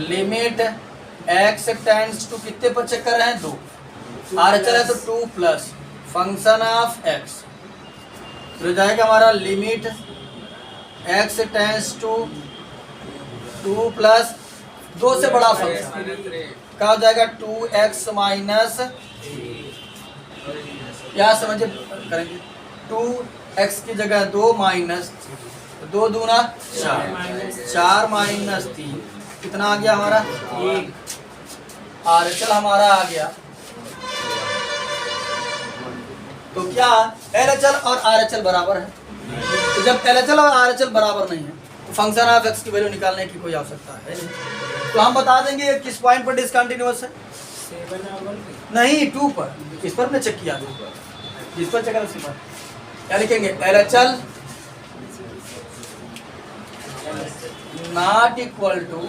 लिमिट x टेंड्स टू कितने पर चेक कर रहे हैं 2, RHL है तो 2 प्लस फंक्शन ऑफ x हो जाएगा हमारा limit x tends to 2 plus 2 से बड़ा फंक्शन क्या हो जाएगा 2x माइनस क्या समझे करेंगे 2x की जगह 2 माइनस 2 दूना 4 माइनस 3 कितना आ गया हमारा 1। RHL हमारा आ गया। तो क्या LHL और RHL बराबर है? तो जब LHL और RHL बराबर नहीं है तो फंक्शन ऑफ x की वैल्यू निकालने की कोई आवश्यकता है नहीं। तो हम बता देंगे ये किस पॉइंट पर डिसकंटिन्यूअस है। 7 और 1 नहीं 2 पर, इस पर हमने चेक किया था, जिस पर चेक उसी पर क्या लिखेंगे LHL not equal to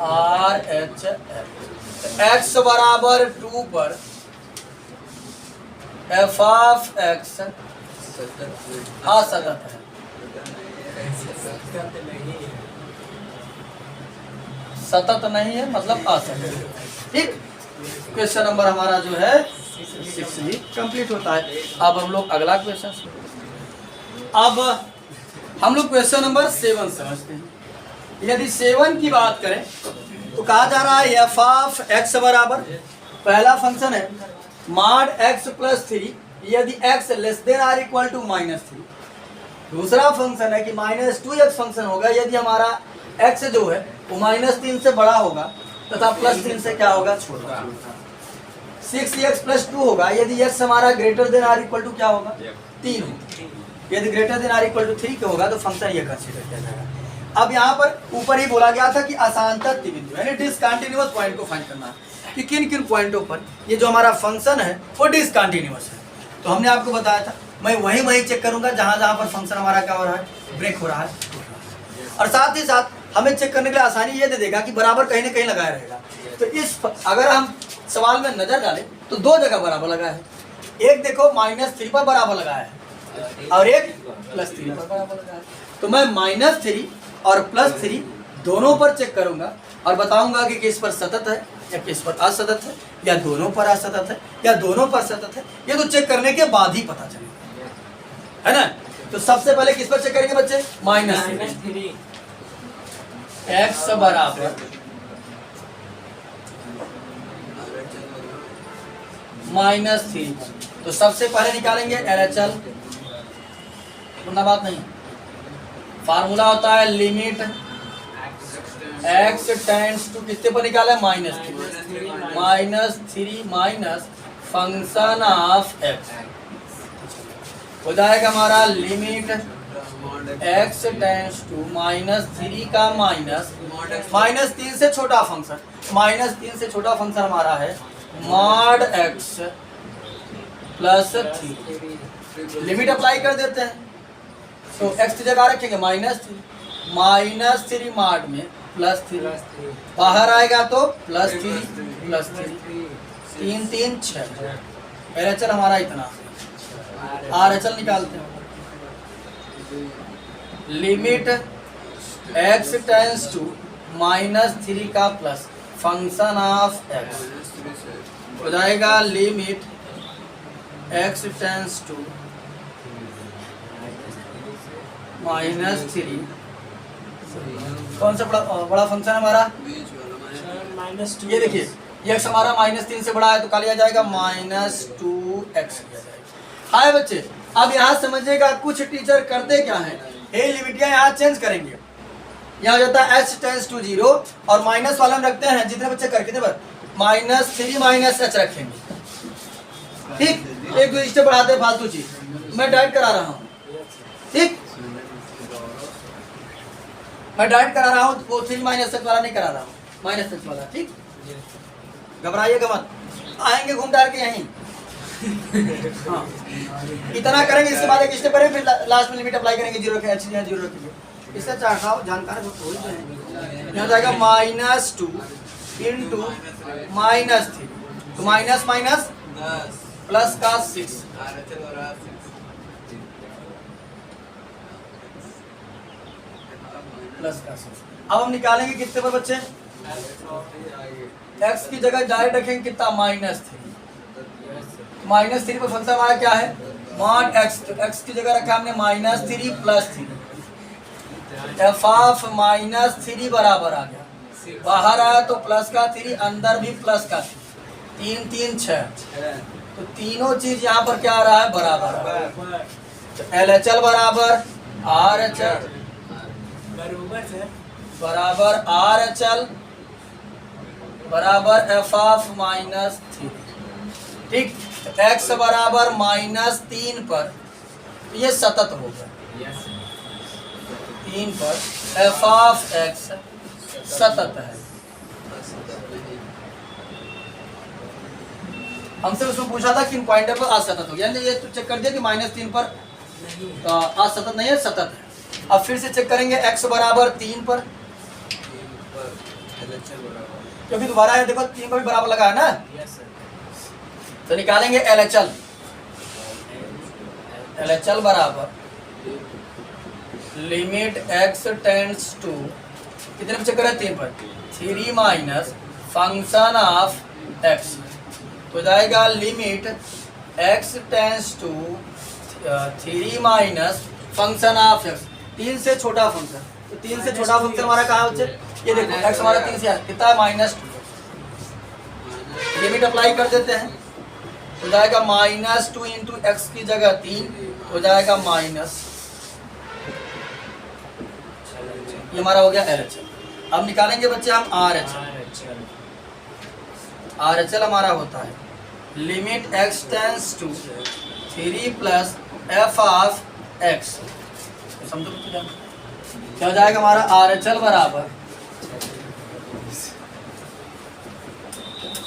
RHL। x बराबर 2 पर f ऑफ x असतत है। सतत नहीं है मतलब असतत। ठीक, क्वेश्चन नंबर हमारा जो है 6 ही कंप्लीट होता है। अब हम लोग अगला क्वेश्चन, अब हम लोग क्वेश्चन नंबर 7 समझते हैं। यदि 7 की बात करें तो कहा जा रहा है f ऑफ x बराबर, पहला फंक्शन है मॉड x प्लस 3 यदि x less than or equal to -3। दूसरा फंक्शन है कि -2x फंक्शन होगा यदि हमारा x जो है वो -3 से बड़ा होगा तथा +3 से क्या होगा छोटा। 6x + 2 होगा यदि x हमारा greater than or equal to क्या होगा 3 होगा। यदि greater than or equal to 3 का होगा तो फंक्शन ये कंसीडर किया जाएगा। अब यहाँ पर ऊपर ही बोला गया था कि अशांतत बिंदु यानी डिसकंटिन्यूअस पॉइंट को फाइंड करना है कि किन किन पॉइंटों पर ये जो हमारा फंक्शन है वो डिसकंटिन्यूअस है। तो हमने आपको बताया था मैं वही चेक करूंगा जहां जहां पर फंक्शन हमारा क्या हो रहा है ब्रेक हो रहा है। और साथ ही साथ हमें चेक करने के लिए आसानी ये दे देगा कि बराबर कहीं ना कहीं लगाया रहेगा। तो इस अगर हम सवाल में नजर डालें तो 2 जगह बराबर लगा है। एक देखो -3 पर बराबर लगाया है और एक +3 पर बराबर लगाया है। तो मैं -3 और +3 दोनों पर चेक करूंगा और बताऊंगा कि किस पर सतत है या किस पर असतत है या दोनों पर असतत है या दोनों पर सतत है। ये तो चेक करने के बाद ही पता चलेगा, है ना। तो सबसे पहले किस पर चेक करेंगे बच्चे -3 x बराबर -3। तो सबसे पहले निकालेंगे LHL, सुनना बात नहीं, फार्मूला होता है लिमिट x टेंड्स टू कितने पर निकाले -3 माइनस फंक्शन ऑफ x हो जाएगा हमारा लिमिट x टेंड्स टू -3 का -3 से छोटा फंक्शन, -3 से छोटा फंक्शन हमारा है मॉड x +3। लिमिट अप्लाई कर देते हैं तो x की जगह रखेंगे -3 मॉड में +3 बाहर आएगा तो +3 3 3 6। LHL हमारा इतना, RHL निकालते हैं। लिमिट x टेंड्स टू -3 का प्लस फंक्शन ऑफ x हो जाएगा लिमिट x टेंड्स टू -3। कौन सा बड़ा फंक्शन हमारा -2। ये देखिए ये x हमारा -3 से बड़ा है तो क्या लिया जाएगा -2x लिया जाएगा। हाय बच्चे, अब यहाँ समझिएगा कुछ टीचर करते क्या है, ये लिमिटियाँ यहाँ चेंज करेंगे। यहाँ हो जाता है h टेंड्स टू 0 और माइनस वाला हम रखते हैं जितने बच्चे कर कितने पर -3 -h रखेंगे। ठीक, एक दो स्टेप बढ़ाते हैं फालतू चीज, मैं डाइट करा रहा हूँ। ठीक, मैं डाइट करा रहा हूँ, वो 3 -h वाला नहीं करा रहा हूँ, -h वाला। ठीक, घबराइएगा मत, आएंगे घूम डाल के यहीं। हाँ, इतना करेंगे, इसके बाद एक स्टेप करेंगे, फिर लास्ट में लिमिट अप्लाई करेंगे 0 के h 0 रखेंगे। इससे चाहो जानकार हो जाएंगे। यहाँ जाएगा -2 इंटू -3 तो माइनस माइनस प्लस का 6 प्लस का 6। अब हम निकालेंगे कितने पर बच्चे, x की जगह डायरेक्ट रखेंगे कितना -3 पर फंक्शन हमारा क्या है मॉड x। तो x की जगह रखा हमने -3 + 3 f ऑफ -3 बराबर आ गया, बाहर आया तो प्लस का 3 अंदर भी प्लस का 3 3 3 6 तो तीनों चीज यहाँ पर क्या आ रहा है, बराबर। तो LHL बराबर RHL बरोबर सर। बराबर RHL बराबर f ऑफ माइनस 3। ठीक, तो x बराबर -3 पर ये सतत होगा, 3 पर f ऑफ x सतत है। हमसे उसमें पूछा था किन पॉइंट पर असतत हो, यानी ये तो चेक कर दिया कि -3 पर असतत नहीं है, सतत है। अब फिर से चेक करेंगे x बराबर 3 पर, क्योंकि दोबारा है, देखो 3 पर भी बराबर लगा है ना, तो निकालेंगे LHL। LHL बराबर लिमिट x टेंड्स टू, कितने पर चेक करें, 3 पर, 3 माइनस फंक्शन ऑफ x, तो जाएगा limit x tends to 3 minus function of x, 3 से छोटा फंक्शन। तो 3 से छोटा फंक्शन हमारा कहाँ बच्चे, ये देखो x हमारा 3 से कितना है, -2। लिमिट अप्लाई कर देते हैं, तो जाएगा -2 इंटू एक्स की जगह 3, हो जाएगा माइनस, ये हमारा हो गया LHL। अब निकालेंगे बच्चे हम RHL। RHL हमारा होता है limit x tends to 3 plus f of x, समझो क्या हो जाएगा हमारा RHL बराबर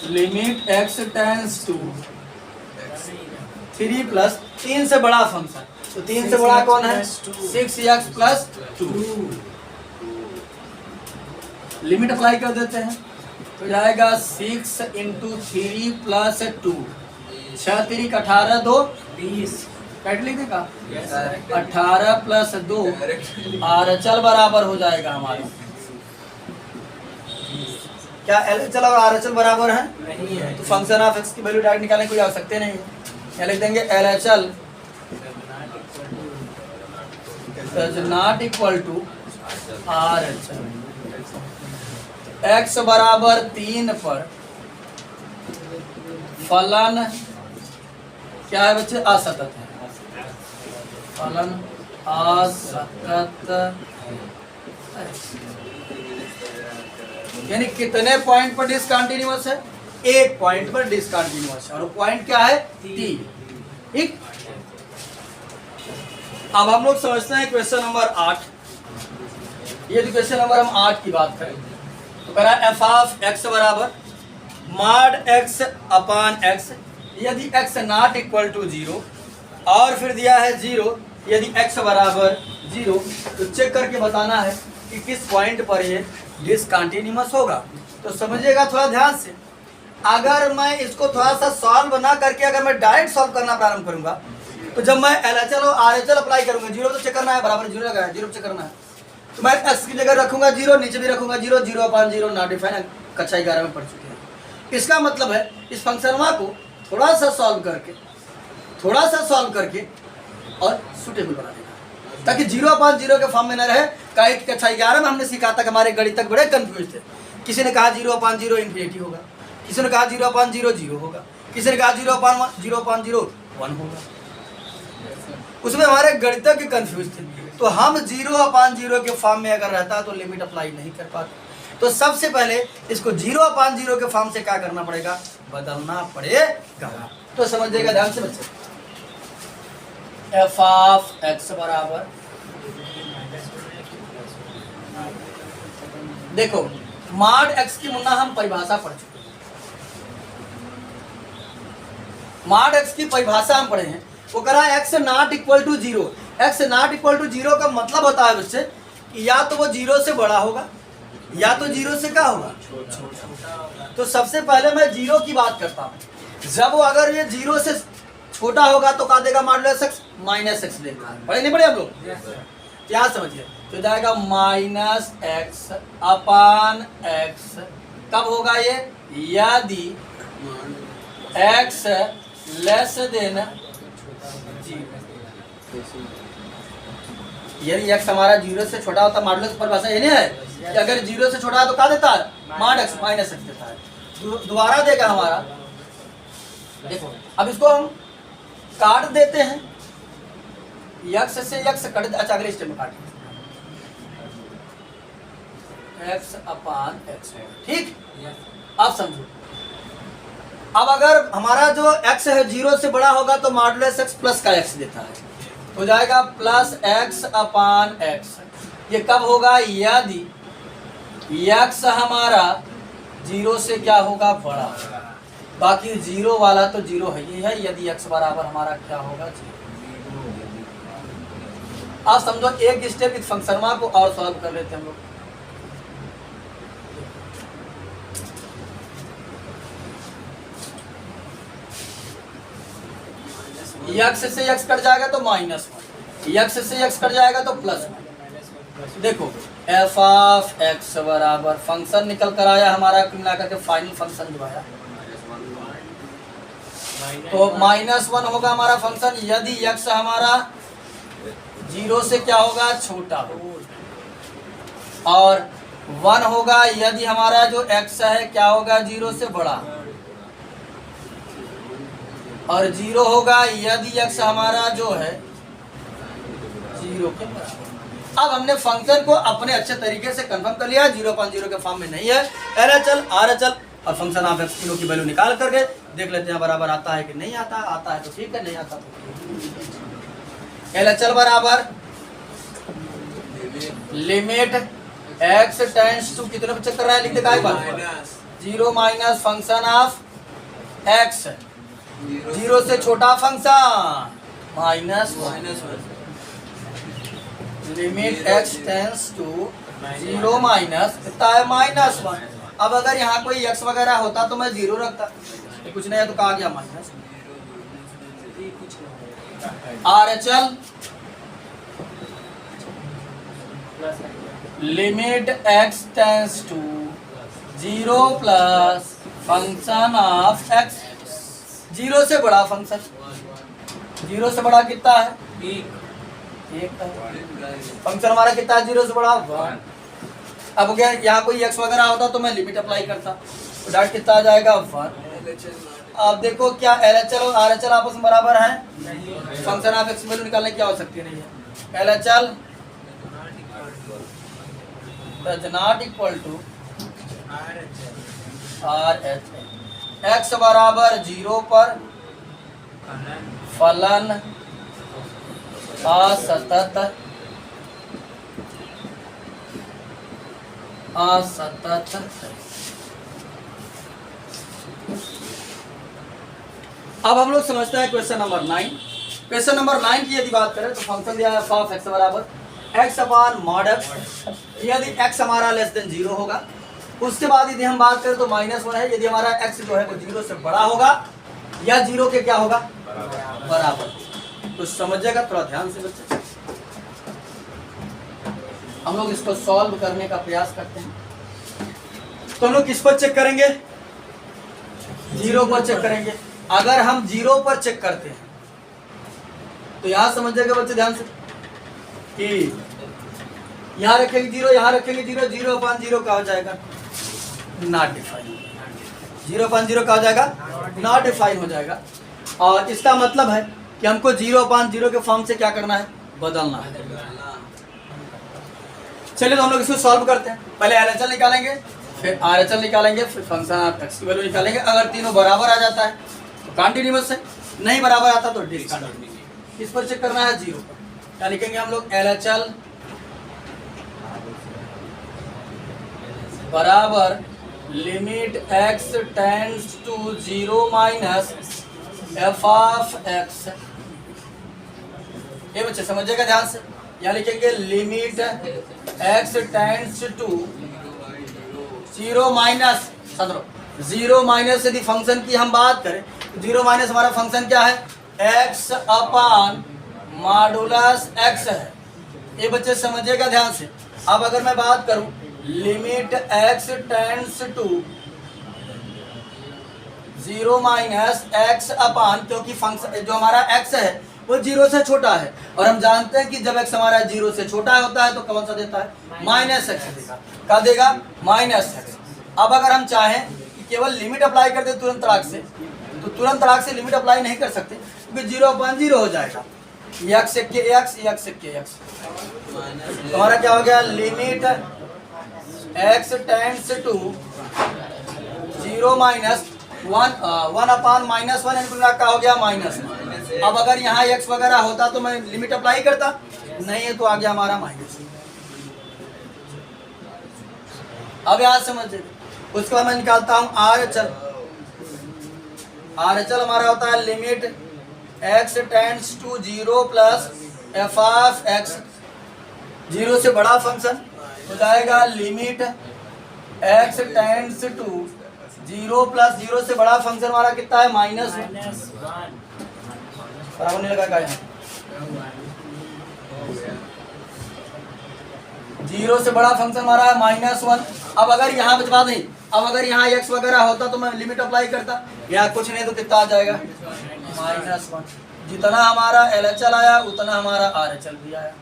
limit x tends to 3 plus 3 से बड़ा फंक्शन, तो 3 से बड़ा कौन है, 6x प्लस 2। लिमिट अप्लाई कर देते हैं, तो जाएगा 6 इंटू 3 प्लस 2, 6 3 18 2 20, कैट लिख देगा 18 प्लस 2, RHL बराबर हो जाएगा हमारा, क्या LHL और RHL बराबर है, नहीं है। तो फंक्शन ऑफ x की वैल्यू डायरेक्ट निकालने कोई आवश्यकता नहीं है, क्या लिख देंगे LHL is not equal to RHL। x बराबर 3 पर फलन क्या है बच्चे, असतत है, फलन असतत है। यानी कितने पॉइंट पर डिसकंटिन्यूअस है, एक पॉइंट पर डिसकंटिन्यूअस है, और पॉइंट क्या है, 3। ठीक, अब हम लोग समझते हैं क्वेश्चन नंबर 8। ये जो क्वेश्चन नंबर हम 8 की बात करें, तो कह रहा है f ऑफ x बराबर मॉड x अपान x यदि x नॉट इक्वल टू 0, और फिर दिया है 0 यदि x बराबर 0, तो चेक करके बताना है कि किस पॉइंट पर ये डिसकंटिन्यूअस होगा। तो समझिएगा थोड़ा ध्यान से, अगर मैं इसको थोड़ा सा सॉल्व ना करके अगर मैं डायरेक्ट सॉल्व करना प्रारंभ करूंगा, तो जब मैं LHL और RHL अप्लाई करूंगा, 0 तो चेक करना है, बराबर 0 लगा है, 0 चेक करना है, तो मैं x की जगह रखूंगा 0, नीचे भी रखूंगा 0, 0 अपान 0 नॉट डिफाइन, कक्षा 11 में पढ़ चुके हैं। इसका मतलब है इस फंक्शन को थोड़ा सा सॉल्व करके और सुटेबल बना देना, ताकि 0 अपान 0 के फॉर्म में न रहे। कक्षा 11 में हमने सीखा था कि हमारे गणितज्ञ बड़े कंफ्यूज थे, किसी ने कहा 0 अपान 0 इन्फिनिटी होगा, किसी ने कहा 0 अपान 0 0 होगा, किसी ने कहा 0 अपान 0 1 होगा, उसमें हमारे गणितज्ञ कंफ्यूज थे। तो हम 0 अपान 0 के फॉर्म में अगर रहता तो लिमिट अप्लाई नहीं कर पाते। तो सबसे पहले इसको 0 अपान 0 के फॉर्म से क्या करना पड़ेगा, बदलना पड़ेगा। तो समझिएगा ध्यान से बच्चे, f ऑफ x बराबर, देखो मॉड x की मुन्ना हम परिभाषा पढ़ चुके हैं, मॉड x की परिभाषा हम पढ़े हैं। वो कह रहा है x not equal to 0, x not equal to 0 का मतलब होता है बच्चे कि या तो वो 0 से बड़ा होगा या तो 0 से क्या होगा, तो सबसे पहले मैं 0 की बात करता हूँ। जब वो अगर ये 0 से छोटा होगा तो क्या देगा, मॉडुलस x माइनस x देगा, पढ़े नहीं पढ़े हम लोग, क्या समझिए, तो जाएगा -x अपान x, कब होगा ये, यदि x लेस देन 0, यदि x हमारा 0 से छोटा होता, मॉडुलस परिभाषा ये नहीं है कि अगर 0 से छोटा है तो क्या देता है, मॉड x माइनस x देता है। दोबारा देगा हमारा देखो अब इसको हम काट देते हैं, यक्स से यक्स कट, अच्छा अगले स्टेप में काटेंगे एक्स अपान एक्स, ठीक। अब समझो, अब अगर हमारा जो x है 0 से बड़ा होगा तो मॉडुलस x प्लस का x देता है, हो जाएगा प्लस x अपान x। ये कब होगा? यदि x हमारा 0 से क्या होगा? बड़ा। बाकी 0 वाला तो 0 है ही है, यदि x बराबर हमारा क्या होगा? 0। आप समझो एक स्टेप इस फंक्शन को और सॉल्व कर लेते हैं हम लोग। यक्स से यक्स कट जाएगा तो -1, यक्स से यक्स कट जाएगा तो +1। देखो एफ ऑफ एक्स बराबर फंक्शन निकल कर आया हमारा, मिला करके फाइनल फंक्शन जो आया तो -1 होगा हमारा फंक्शन, यदि यक्स हमारा 0 से क्या होगा? छोटा, और 1 होगा यदि हमारा जो x है क्या होगा? 0 से बड़ा, और 0 होगा यदि x हमारा जो है 0 के बराबर। अब हमने फंक्शन को अपने अच्छे तरीके से कंफर्म कर लिया, 0.0 के फॉर्म में नहीं है, LHL RHL और फंक्शन ऑफ x तीनों की वैल्यू निकाल करके देख लेते हैं बराबर आता है कि नहीं आता। आता है तो ठीक है, नहीं आता तो LHL बराबर लिमिट x टेंड्स टू, कितने पे चेक कर रहा है? लिख दे काय बात, 0 माइनस फंक्शन ऑफ x, 0 से छोटा function -1 limit x tends to 0 minus कितना है? -1। अब अगर यहाँ कोई x वगैरह होता तो मैं 0 रखता, ये कुछ नहीं है तो कहा गया minus. RHL limit x tends to 0 plus function of x, 0 से बड़ा फंक्शन, 0 से बड़ा कितना है? 1 फंक्शन हमारा कितना है? 0 से बड़ा 1। अब क्या यहाँ कोई x वगैरह होता तो मैं लिमिट अप्लाई करता, तो डाट कितना आ जाएगा? 1। अब देखो क्या LHL और RHL आपस में बराबर हैं? फंक्शन ऑफ x वैल्यू निकालने की आवश्यकता नहीं है। LHL does not equal to RHL। x बराबर 0 पर फलन असतत अब हम लोग समझते हैं क्वेश्चन नंबर 9। क्वेश्चन नंबर 9 की यदि बात करें तो फंक्शन दिया है f x बराबर x अपान मॉड x, यदि x हमारा लेस देन 0 होगा। उसके बाद यदि हम बात करें तो -1 है, यदि हमारा x जो है वो 0 से बड़ा होगा या 0 के क्या होगा? बराबर। तो समझिएगा थोड़ा ध्यान से बच्चे, हम लोग इसको सॉल्व करने का प्रयास करते हैं। तो हम लोग किस पर चेक करेंगे? 0 पर चेक करेंगे। अगर हम 0 पर चेक करते हैं तो यहां समझिएगा बच्चे ध्यान से कि यहाँ रखेंगे 0, यहाँ रखेंगे 0, 0/0 का हो जाएगा नॉट डिफाइन, 0/0 का हो जाएगा नॉट डिफाइन हो जाएगा। और इसका मतलब है कि हमको 0/0 के फॉर्म से क्या करना है? बदलना है। चलिए तो हम लोग इसको सॉल्व करते हैं। पहले LHL निकालेंगे, फिर RHL निकालेंगे, फिर फंक्शन ऑफ x की वैल्यू निकालेंगे। अगर तीनों बराबर आ जाता है तो कंटिन्यूअस है, नहीं बराबर आता तो डिसकंटिन्यूअस। किस पर चेक करना है? 0 पर। क्या लिखेंगे हम लोग? LHL बराबर limit x tends to 0 minus f of x। ये बच्चे समझिएगा ध्यान से, यहाँ लिखेंगे limit x tends to 0 minus 0 minus, यदि फंक्शन की हम बात करें 0 माइनस हमारा फंक्शन क्या है? x अपान मॉडुलस x है। ये बच्चे समझिएगा ध्यान से। अब अगर मैं बात करूं limit x tends to 0 minus x अपान, क्योंकि फंक्शन जो हमारा x है वो 0 से छोटा है, और हम जानते हैं कि जब x हमारा 0 से छोटा होता है तो कौन सा देता है? -x देगा। क्या देगा? -x। अब अगर हम चाहें कि केवल लिमिट अप्लाई कर दे तुरंत तड़ाक से, तो तुरंत तड़ाक से लिमिट अप्लाई नहीं कर सकते क्योंकि 0/0 हो जाएगा। x के x हमारा क्या हो गया, limit x tends to 0 minus 1/-1 का हो गया -1। अब अगर यहाँ x वगैरह होता तो मैं लिमिट अप्लाई करता, नहीं है तो आ गया हमारा माइनस। अब यहाँ समझिए, उसके बाद मैं निकालता हूँ आर अचल हमारा होता है limit x tends to 0 plus f of x, 0 से बड़ा फंक्शन हो जाएगा limit x tends to 0 plus 0 से बड़ा फंक्शन हमारा कितना है -1। बराबर नहीं लगा यहाँ, 0 से बड़ा फंक्शन हमारा है -1। अब अगर यहाँ बचवा नहीं, अब अगर यहाँ x वगैरह होता तो मैं लिमिट अप्लाई करता, यहाँ कुछ नहीं तो कितना आ जाएगा -1। जितना हमारा LHL आया उतना हमारा RHL भी आया।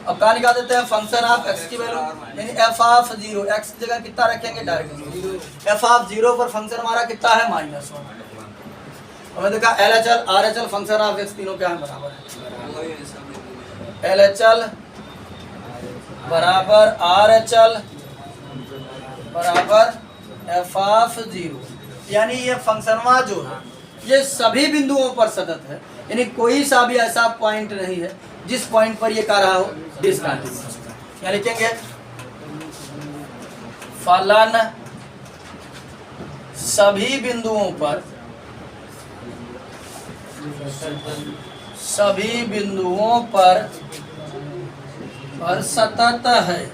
अब कहाँ निकाल देते हैं, फंक्शन ऑफ x की वैल्यू यानी f ऑफ 0, x की जगह कितना रखेंगे डायरेक्ट, f ऑफ 0 पर फंक्शन हमारा कितना है -1। हमने देखा LHL RHL function of x तीनों क्या है, बराबर है। LHL बराबर RHL बराबर f ऑफ 0, यानी ये फंक्शनवा जो है ये सभी बिंदुओं पर सतत है, यानी कोई सा भी ऐसा पॉइंट नहीं है जिस पॉइंट पर ये कह रहा हो डिसकंटिन्यूअस। यहाँ लिखेंगे फलन सभी बिंदुओं पर सतत है।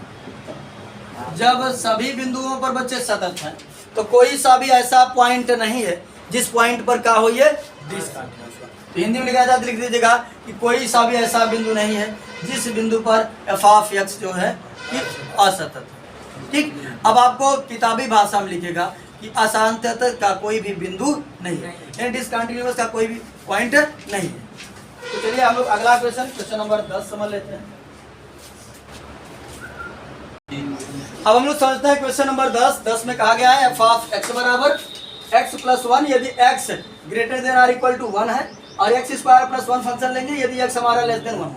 जब सभी बिंदुओं पर बच्चे सतत हैं तो कोई सा भी ऐसा पॉइंट नहीं है जिस पॉइंट पर क्या हो ये डिसकंटिन्यूअस। तो हिंदी में लिखा जाता, लिख दीजिएगा कि कोई सा भी ऐसा बिंदु नहीं है जिस बिंदु पर f ऑफ x जो है कि असतत है। ठीक, अब आपको किताबी भाषा में लिखेगा कि असांतत का कोई भी बिंदु नहीं है, यानी डिसकंटिन्यूअस का कोई भी पॉइंट नहीं है। तो चलिए हम लोग अगला क्वेश्चन नंबर 10 समझ लेते हैं। अब हम लोग समझते हैं क्वेश्चन नंबर 10 में कहा गया है f ऑफ x बराबर x प्लस 1 यदि x greater than or equal to 1 है, और x स्क्वायर प्लस 1 फंक्शन लेंगे यदि x हमारा लेस देन 1 होगा।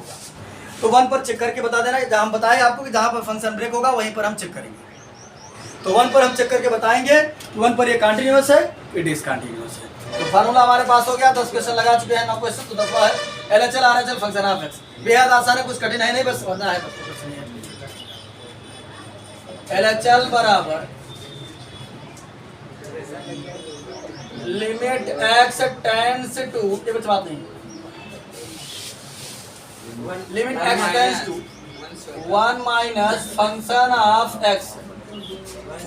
तो 1 पर चेक करके बता देना, जहां हम बताए आपको कि जहां पर फंक्शन ब्रेक होगा वहीं पर हम चेक करेंगे। तो 1 पर हम चेक करके बताएंगे, 1 पर ये कंटिन्यूअस है कि डिसकंटिन्यूअस है। तो फार्मूला हमारे पास हो गया, 10 क्वेश्चन लगा चुके हैं, 9 क्वेश्चन तो 10वां है LHL RHL function of x। बेहद आसान है, कुछ कठिन है नहीं, बस समझना है। LHL बराबर लिमिट x टेंड्स टू, ये कुछ बात नहीं, limit x tends to 1 minus function of x।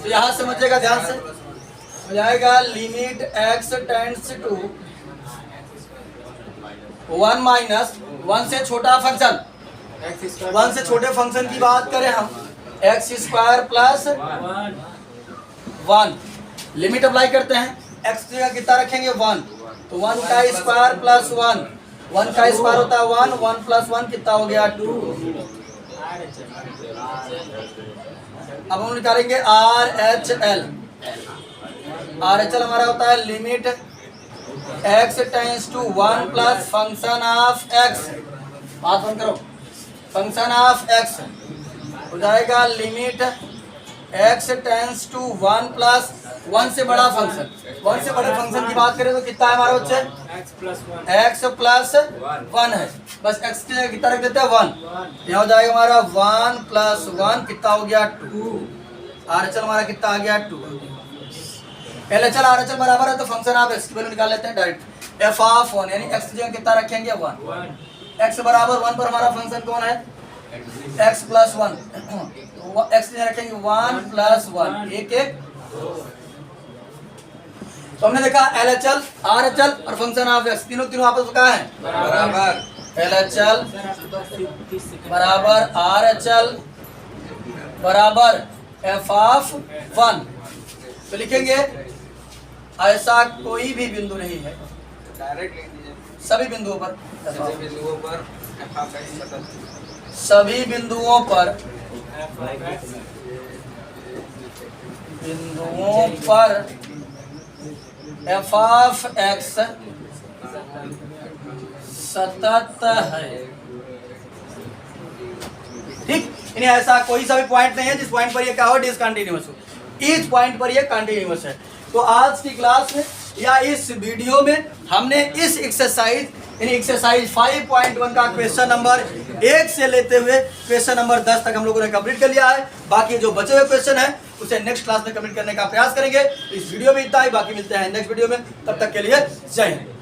तो यहाँ समझिएगा ध्यान से, हो जाएगा limit x tends to 1 minus 1 से छोटा फंक्शन, 1 से छोटे फंक्शन की बात करें हम x square plus 1, limit apply करते हैं, x की जगह कितना रखेंगे 1, तो 1 का स्क्वायर प्लस 1 का स्क्वायर होता है 1 प्लस 1 कितना हो गया 2। अब हम निकालेंगे RHL हमारा होता है limit x tends to 1 plus function of x, बात बंद करो, फंक्शन ऑफ x हो जाएगा limit x tends to 1 plus 1 से बड़ा फंक्शन, 1 से बड़े फंक्शन की बात करें तो कितना है हमारा बच्चे x प्लस 1 है, बस x की जगह कितना रख देते हैं 1, यहाँ हो जाएगा हमारा 1 प्लस 1 कितना हो गया 2। RHL हमारा कितना आ गया 2। LHL RHL बराबर है तो फंक्शन ऑफ x की वैल्यू निकाल लेते हैं डायरेक्ट, f ऑफ 1 यानी x की जगह कितना रखेंगे 1, x बराबर 1 पर हमारा फंक्शन कौन है x प्लस 1, तो x की जगह रखेंगे 1 प्लस 1, 1 1। तो हमने देखा LHL RHL और फंक्शन ऑफ x तीनों आपस में कहाँ है बराबर, LHL बराबर RHL बराबर f ऑफ 1। तो लिखेंगे ऐसा कोई भी बिंदु नहीं है, डायरेक्ट लिख दीजिए, सभी बिंदुओं पर सभी बिंदुओं पर एफ ऑफ एक्स सतत है। ठीक, इन्हें ऐसा कोई सा भी पॉइंट नहीं है जिस पॉइंट पर ये क्या हो डिसकंटिन्यूअस हो, इस पॉइंट पर ये कंटिन्यूअस है। तो आज की क्लास में या इस वीडियो में हमने इस एक्सरसाइज यानी एक्सरसाइज 5.1 का क्वेश्चन नंबर 1 से लेते हुए क्वेश्चन नंबर 10 तक हम लोगों ने कंप्लीट कर लिया है। बाकी जो बचे हुए क्वेश्चन है उसे नेक्स्ट क्लास में कंप्लीट करने का प्रयास करेंगे। इस वीडियो में इतना ही, बाकी मिलते हैं नेक्स्ट वीडियो में, तब तक के लिए जय हिंद।